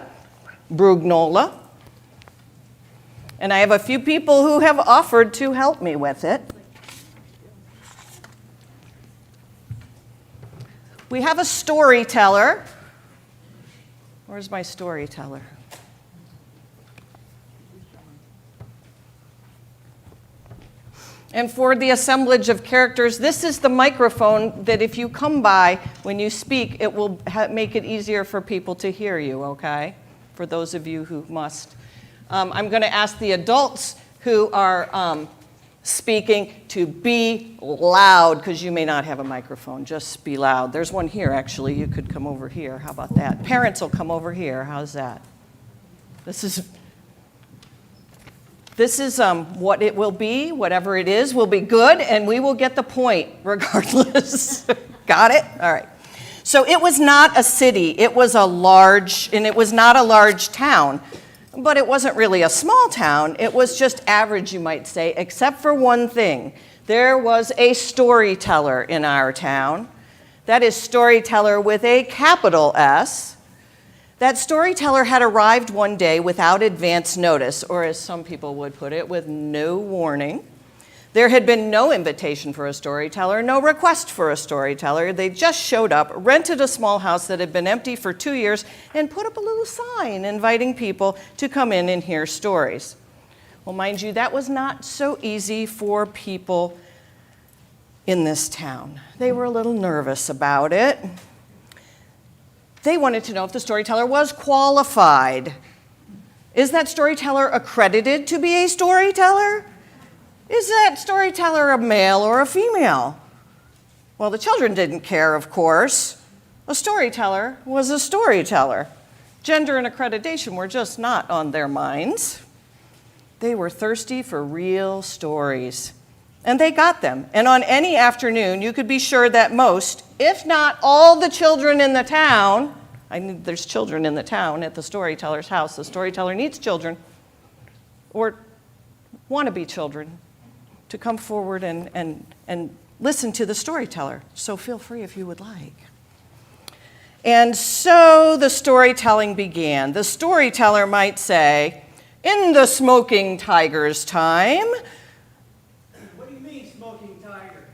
Brugnola. And I have a few people who have offered to help me with it. We have a storyteller. Where's my storyteller? And for the assemblage of characters, this is the microphone that if you come by when you speak, it will make it easier for people to hear you, okay? For those of you who must. I'm going to ask the adults who are speaking to be loud, because you may not have a microphone. Just be loud. There's one here, actually. You could come over here. How about that? Parents will come over here. How's that? This is what it will be. Whatever it is will be good, and we will get the point regardless. Got it? All right. So it was not a city. It was and it was not a large town. But it wasn't really a small town. It was just average, you might say, except for one thing. There was a storyteller in our town. That is storyteller with a capital S. That storyteller had arrived one day without advance notice, or as some people would put it, with no warning. There had been no invitation for a storyteller, no request for a storyteller. They just showed up, rented a small house that had been empty for 2 years, and put up a little sign inviting people to come in and hear stories. Well, mind you, that was not so easy for people in this town. They were a little nervous about it. They wanted to know if the storyteller was qualified. Is that storyteller accredited to be a storyteller? Is that storyteller a male or a female? Well, the children didn't care, of course. A storyteller was a storyteller. Gender and accreditation were just not on their minds. They were thirsty for real stories. And they got them. And on any afternoon, you could be sure that most, if not all the children in the town, there's children in the town at the storyteller's house. The storyteller needs children, or wannabe children, to come forward and listen to the storyteller. So feel free if you would like. And so the storytelling began. The storyteller might say, in the smoking tiger's time. What do you mean, smoking tiger?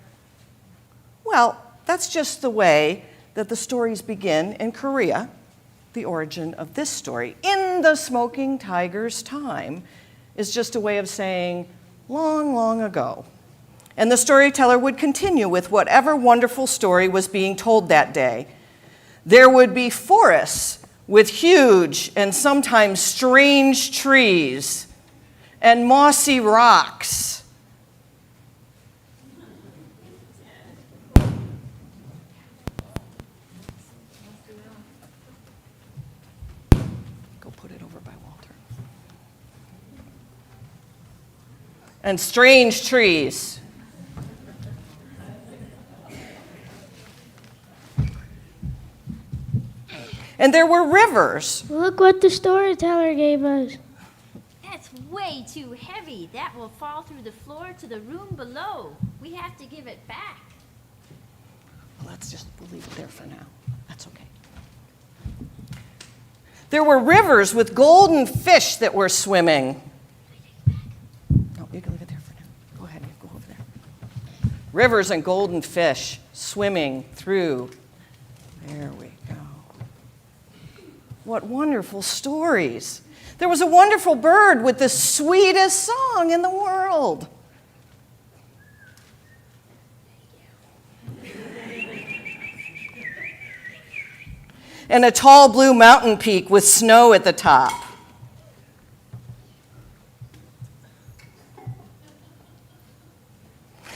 Well, that's just the way that the stories begin in Korea, the origin of this story. In the smoking tiger's time is just a way of saying, long, long ago. And the storyteller would continue with whatever wonderful story was being told that day. There would be forests with huge and sometimes strange trees and mossy rocks. Go put it over by Walter. And strange trees. And there were rivers. Look what the storyteller gave us. That's way too heavy. That will fall through the floor to the room below. We have to give it back. Well, we'll leave it there for now. That's okay. There were rivers with golden fish that were swimming. No, you can leave it there for now. Go ahead, go over there. Rivers and golden fish swimming through. There we go. What wonderful stories. There was a wonderful bird with the sweetest song in the world. And a tall blue mountain peak with snow at the top.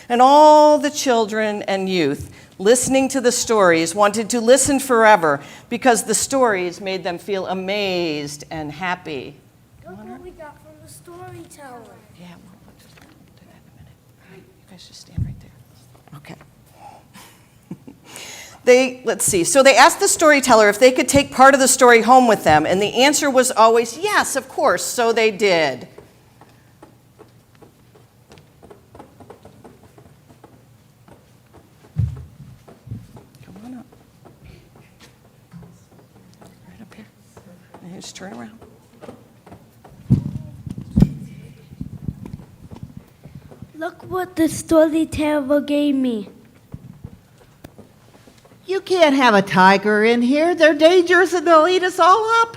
And all the children and youth listening to the stories wanted to listen forever because the stories made them feel amazed and happy. Look what we got from the storyteller. Yeah, we'll do that in a minute. All right, you guys just stand right there. Okay. Let's see. So they asked the storyteller if they could take part of the story home with them, and the answer was always yes, of course. So they did. Just turn around. Look what the storyteller gave me. You can't have a tiger in here. They're dangerous and they'll eat us all up.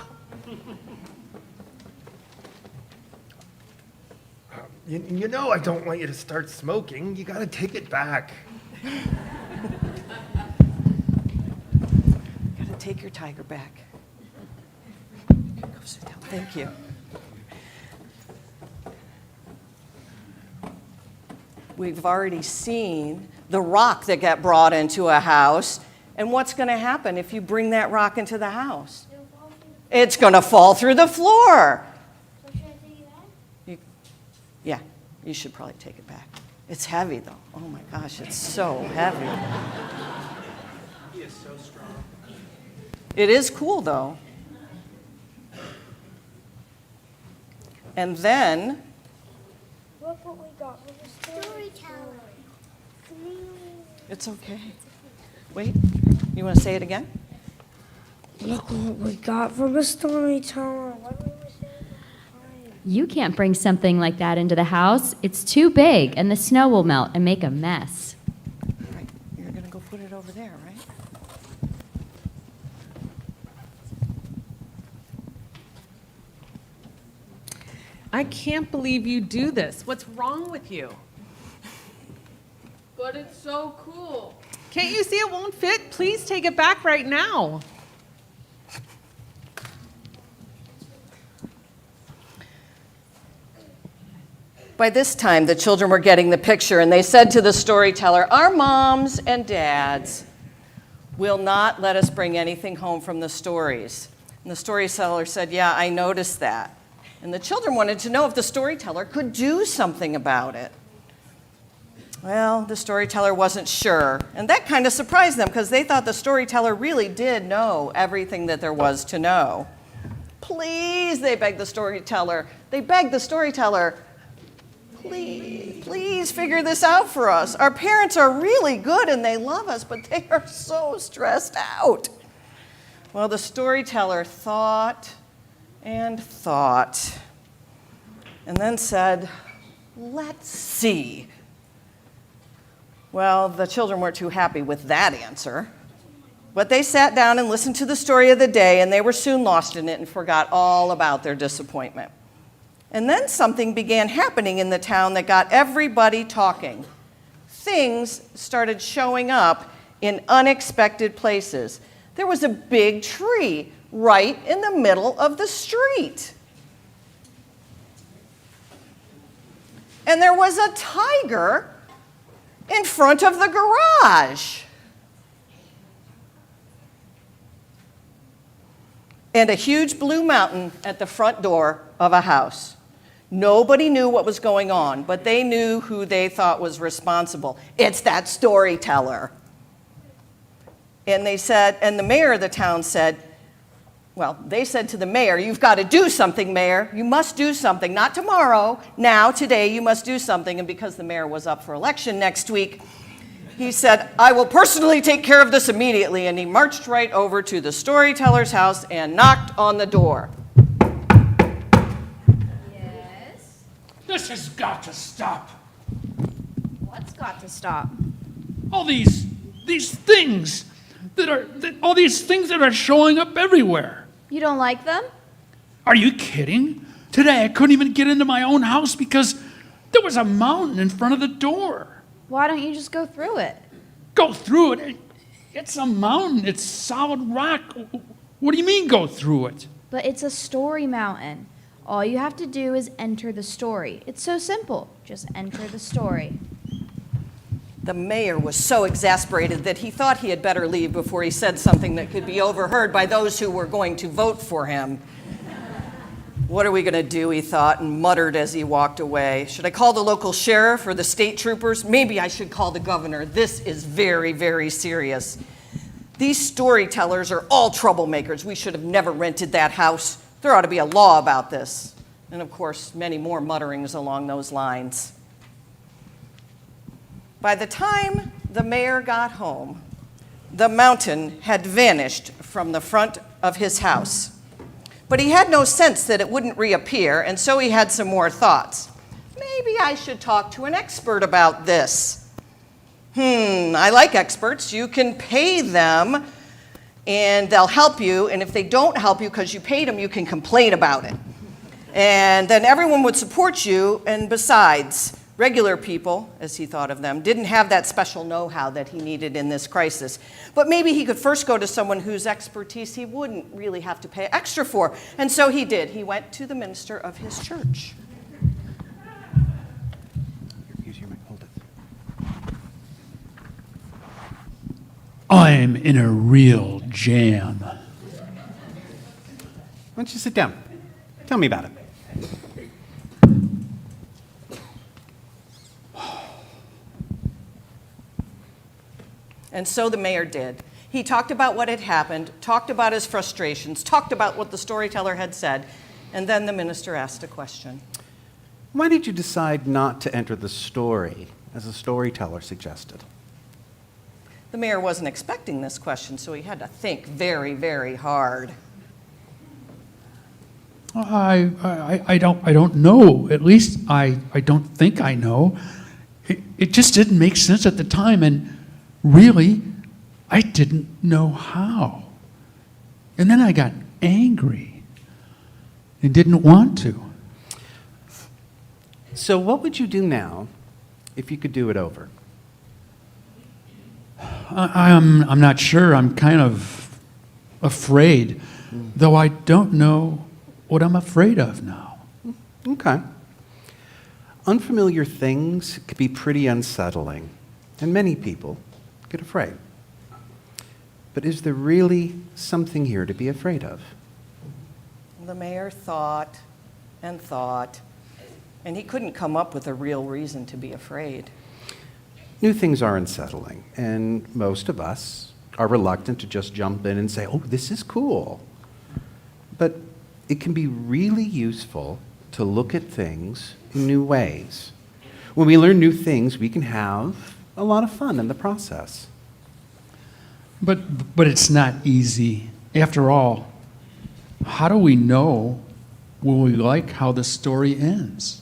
You know I don't want you to start smoking. You gotta take it back. Gotta take your tiger back. Go sit down. Thank you. We've already seen the rock that got brought into a house. And what's going to happen if you bring that rock into the house? It's going to fall through the floor. Yeah, you should probably take it back. It's heavy, though. Oh, my gosh, it's so heavy. He is so strong. It is cool, though. And then... Look what we got from the storyteller. It's okay. Wait, you want to say it again? Look what we got from a storyteller. What were we saying? You can't bring something like that into the house. It's too big, and the snow will melt and make a mess. Right, you're going to go put it over there, right? I can't believe you do this. What's wrong with you? But it's so cool. Can't you see it won't fit? Please take it back right now. By this time, the children were getting the picture, and they said to the storyteller, "Our moms and dads will not let us bring anything home from the stories." And the storyteller said, "Yeah, I noticed that." And the children wanted to know if the storyteller could do something about it. Well, the storyteller wasn't sure, and that kind of surprised them because they thought the storyteller really did know everything that there was to know. Please, they begged the storyteller. They begged the storyteller, please figure this out for us. Our parents are really good and they love us, but they are so stressed out. Well, the storyteller thought and thought, and then said, "Let's see." Well, the children weren't too happy with that answer, but they sat down and listened to the story of the day, and they were soon lost in it and forgot all about their disappointment. And then something began happening in the town that got everybody talking. Things started showing up in unexpected places. There was a big tree right in the middle of the street. And there was a tiger in front of the garage. And a huge blue mountain at the front door of a house. Nobody knew what was going on, but they knew who they thought was responsible. It's that storyteller. And they said, and the mayor of the town said, well, they said to the mayor, "You've got to do something, mayor. You must do something. Not tomorrow. Now, today, you must do something." And because the mayor was up for election next week, he said, "I will personally take care of this immediately." And he marched right over to the storyteller's house and knocked on the door. Yes? This has got to stop. What's got to stop? All these things all these things that are showing up everywhere. You don't like them? Are you kidding? Today I couldn't even get into my own house because there was a mountain in front of the door. Why don't you just go through it? Go through it? It's a mountain. It's solid rock. What do you mean go through it? But it's a story mountain. All you have to do is enter the story. It's so simple. Just enter the story. The mayor was so exasperated that he thought he had better leave before he said something that could be overheard by those who were going to vote for him. What are we going to do, he thought, and muttered as he walked away. Should I call the local sheriff or the state troopers? Maybe I should call the governor. This is very, very serious. These storytellers are all troublemakers. We should have never rented that house. There ought to be a law about this. And of course, many more mutterings along those lines. By the time the mayor got home, the mountain had vanished from the front of his house. But he had no sense that it wouldn't reappear, and so he had some more thoughts. Maybe I should talk to an expert about this. and I like experts. You can pay them and they'll help you, and if they don't help you because you paid them, you can complain about it. And then everyone would support you, and besides, regular people, as he thought of them, didn't have that special know-how that he needed in this crisis. But maybe he could first go to someone whose expertise he wouldn't really have to pay extra for. And so he did. He went to the minister of his church. I'm in a real jam. Why don't you sit down? Tell me about it. And so the mayor did. He talked about what had happened, talked about his frustrations, talked about what the storyteller had said, and then the minister asked a question. Why did you decide not to enter the story as the storyteller suggested? The mayor wasn't expecting this question, so he had to think very, very hard. I don't know. At least I don't think I know. It just didn't make sense at the time, and really, I didn't know how. And then I got angry and didn't want to. So what would you do now if you could do it over? I'm not sure. I'm kind of afraid, though I don't know what I'm afraid of now. Okay. Unfamiliar things can be pretty unsettling, and many people get afraid. But is there really something here to be afraid of? The mayor thought, and he couldn't come up with a real reason to be afraid. New things are unsettling, and most of us are reluctant to just jump in and say, oh, this is cool. But it can be really useful to look at things in new ways. When we learn new things, we can have a lot of fun in the process. But it's not easy. After all, how do we know will we like how the story ends?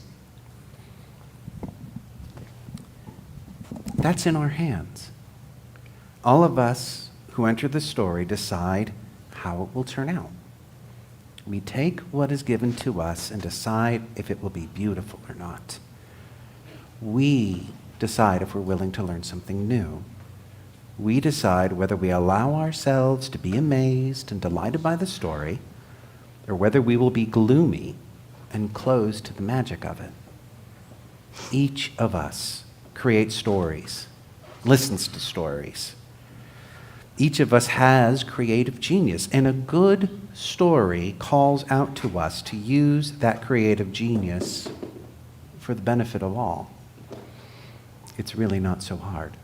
That's in our hands. All of us who enter the story decide how it will turn out. We take what is given to us and decide if it will be beautiful or not. We decide if we're willing to learn something new. We decide whether we allow ourselves to be amazed and delighted by the story, or whether we will be gloomy and closed to the magic of it. Each of us creates stories, listens to stories. Each of us has creative genius, and a good story calls out to us to use that creative genius for the benefit of all. It's really not so hard.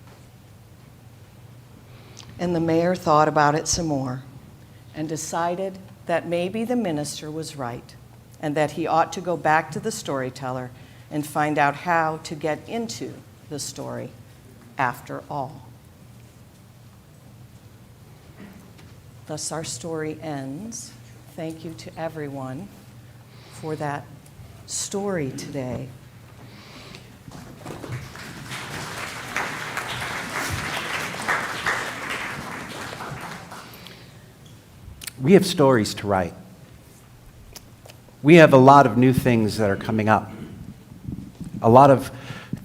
And the mayor thought about it some more and decided that maybe the minister was right and that he ought to go back to the storyteller and find out how to get into the story after all. Thus our story ends. Thank you to everyone for that story today. We have stories to write. We have a lot of new things that are coming up, a lot of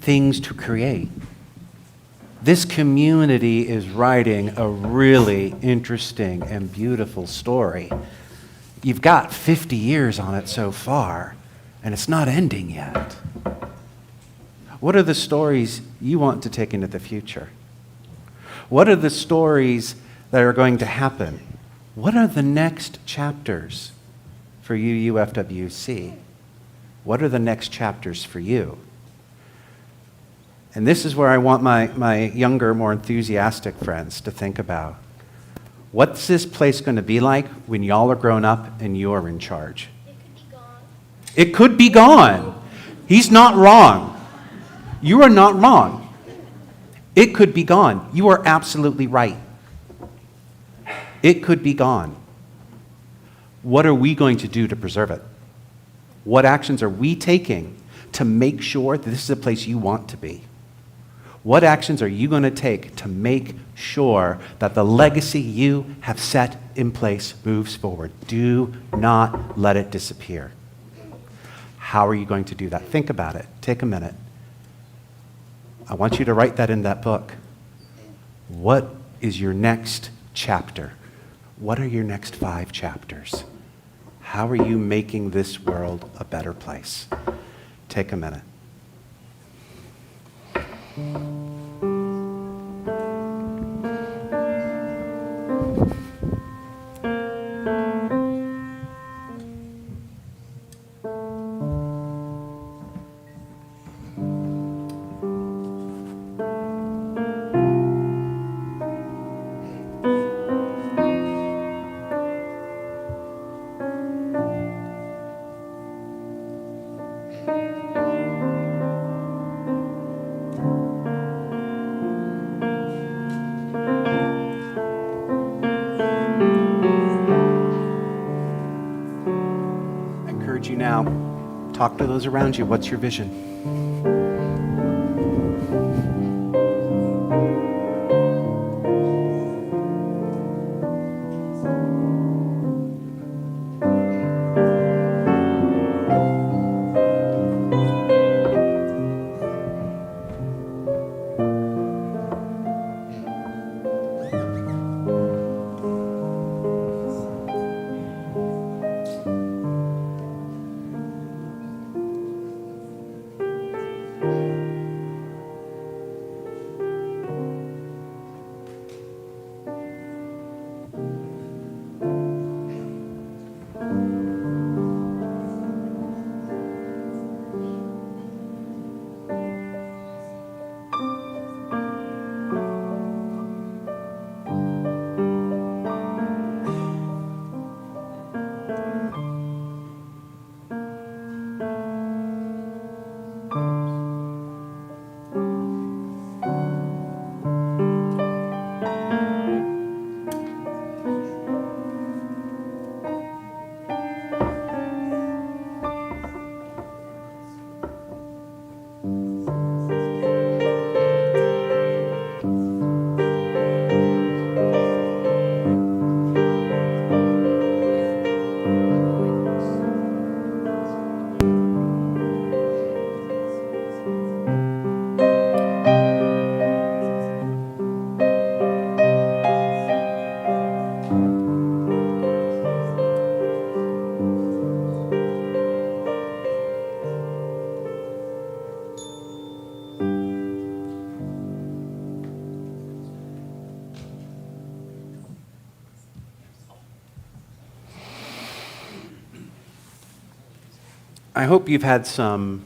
things to create. This community is writing a really interesting and beautiful story. You've got 50 years on it so far, and it's not ending yet. What are the stories you want to take into the future? What are the stories that are going to happen? What are the next chapters for UUFWC? What are the next chapters for you? And this is where I want my younger, more enthusiastic friends to think about. What's this place going to be like when y'all are grown up and you're in charge? It could be gone. He's not wrong. You are not wrong. It could be gone. You are absolutely right. It could be gone. What are we going to do to preserve it? What actions are we taking to make sure that this is a place you want to be? What actions are you going to take to make sure that the legacy you have set in place moves forward? Do not let it disappear. How are you going to do that? Think about it. Take a minute. I want you to write that in that book. What is your next chapter? What are your next 5 chapters? How are you making this world a better place? Take a minute. You now talk to those around you. What's your vision? I hope you've had some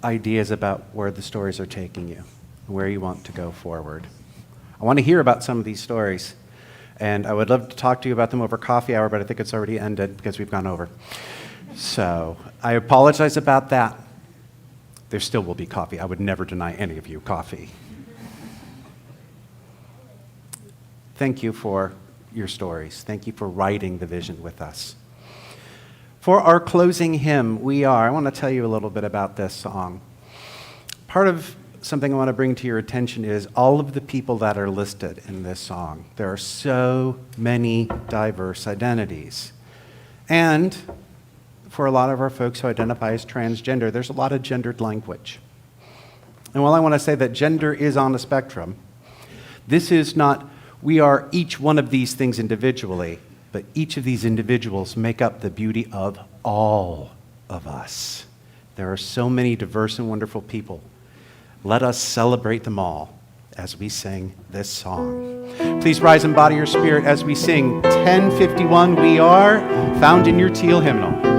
ideas about where the stories are taking you, where you want to go forward. I want to hear about some of these stories, and I would love to talk to you about them over coffee hour, but I think it's already ended because we've gone over. So I apologize about that. There still will be coffee. I would never deny any of you coffee. Thank you for your stories. Thank you for writing the vision with us. For our closing hymn, I want to tell you a little bit about this song. Part of something I want to bring to your attention is all of the people that are listed in this song. There are so many diverse identities. And for a lot of our folks who identify as transgender, there's a lot of gendered language. And while I want to say that gender is on a spectrum, this is not, we are each one of these things individually, but each of these individuals make up the beauty of all of us. There are so many diverse and wonderful people. Let us celebrate them all as we sing this song. Please rise and body your spirit as we sing 1051, We Are, found in your teal hymnal.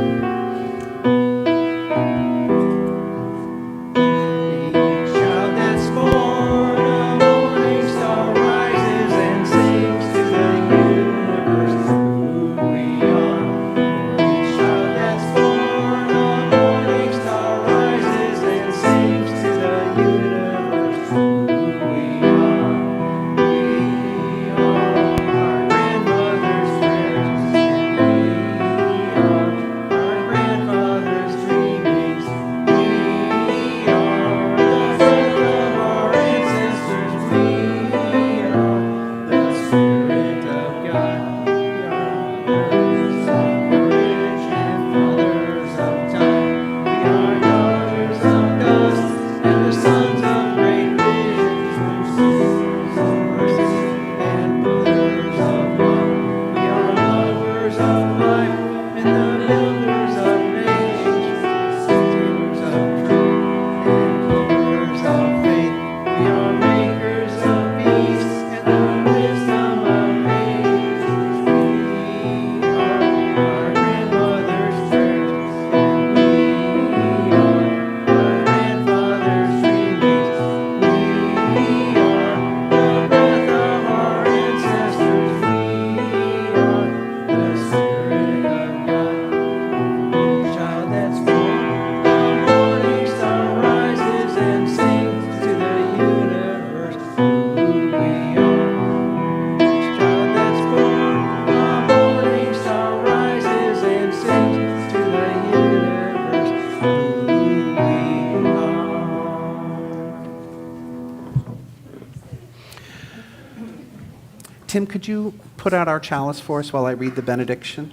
Tim, could you put out our chalice for us while I read the benediction?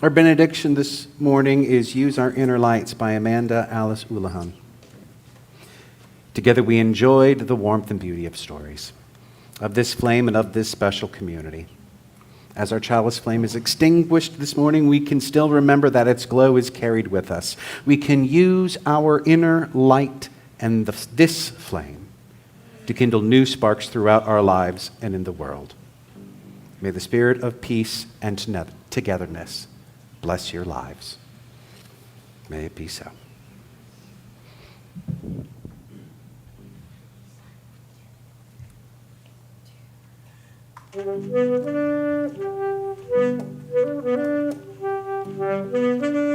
Our benediction this morning is Use Our Inner Lights by Amanda Alice Ulahan. Together we enjoyed the warmth and beauty of stories, of this flame and of this special community. As our chalice flame is extinguished this morning, we can still remember that its glow is carried with us. We can use our inner light and this flame to kindle new sparks throughout our lives and in the world. May the spirit of peace and togetherness bless your lives. May it be so. Thank you.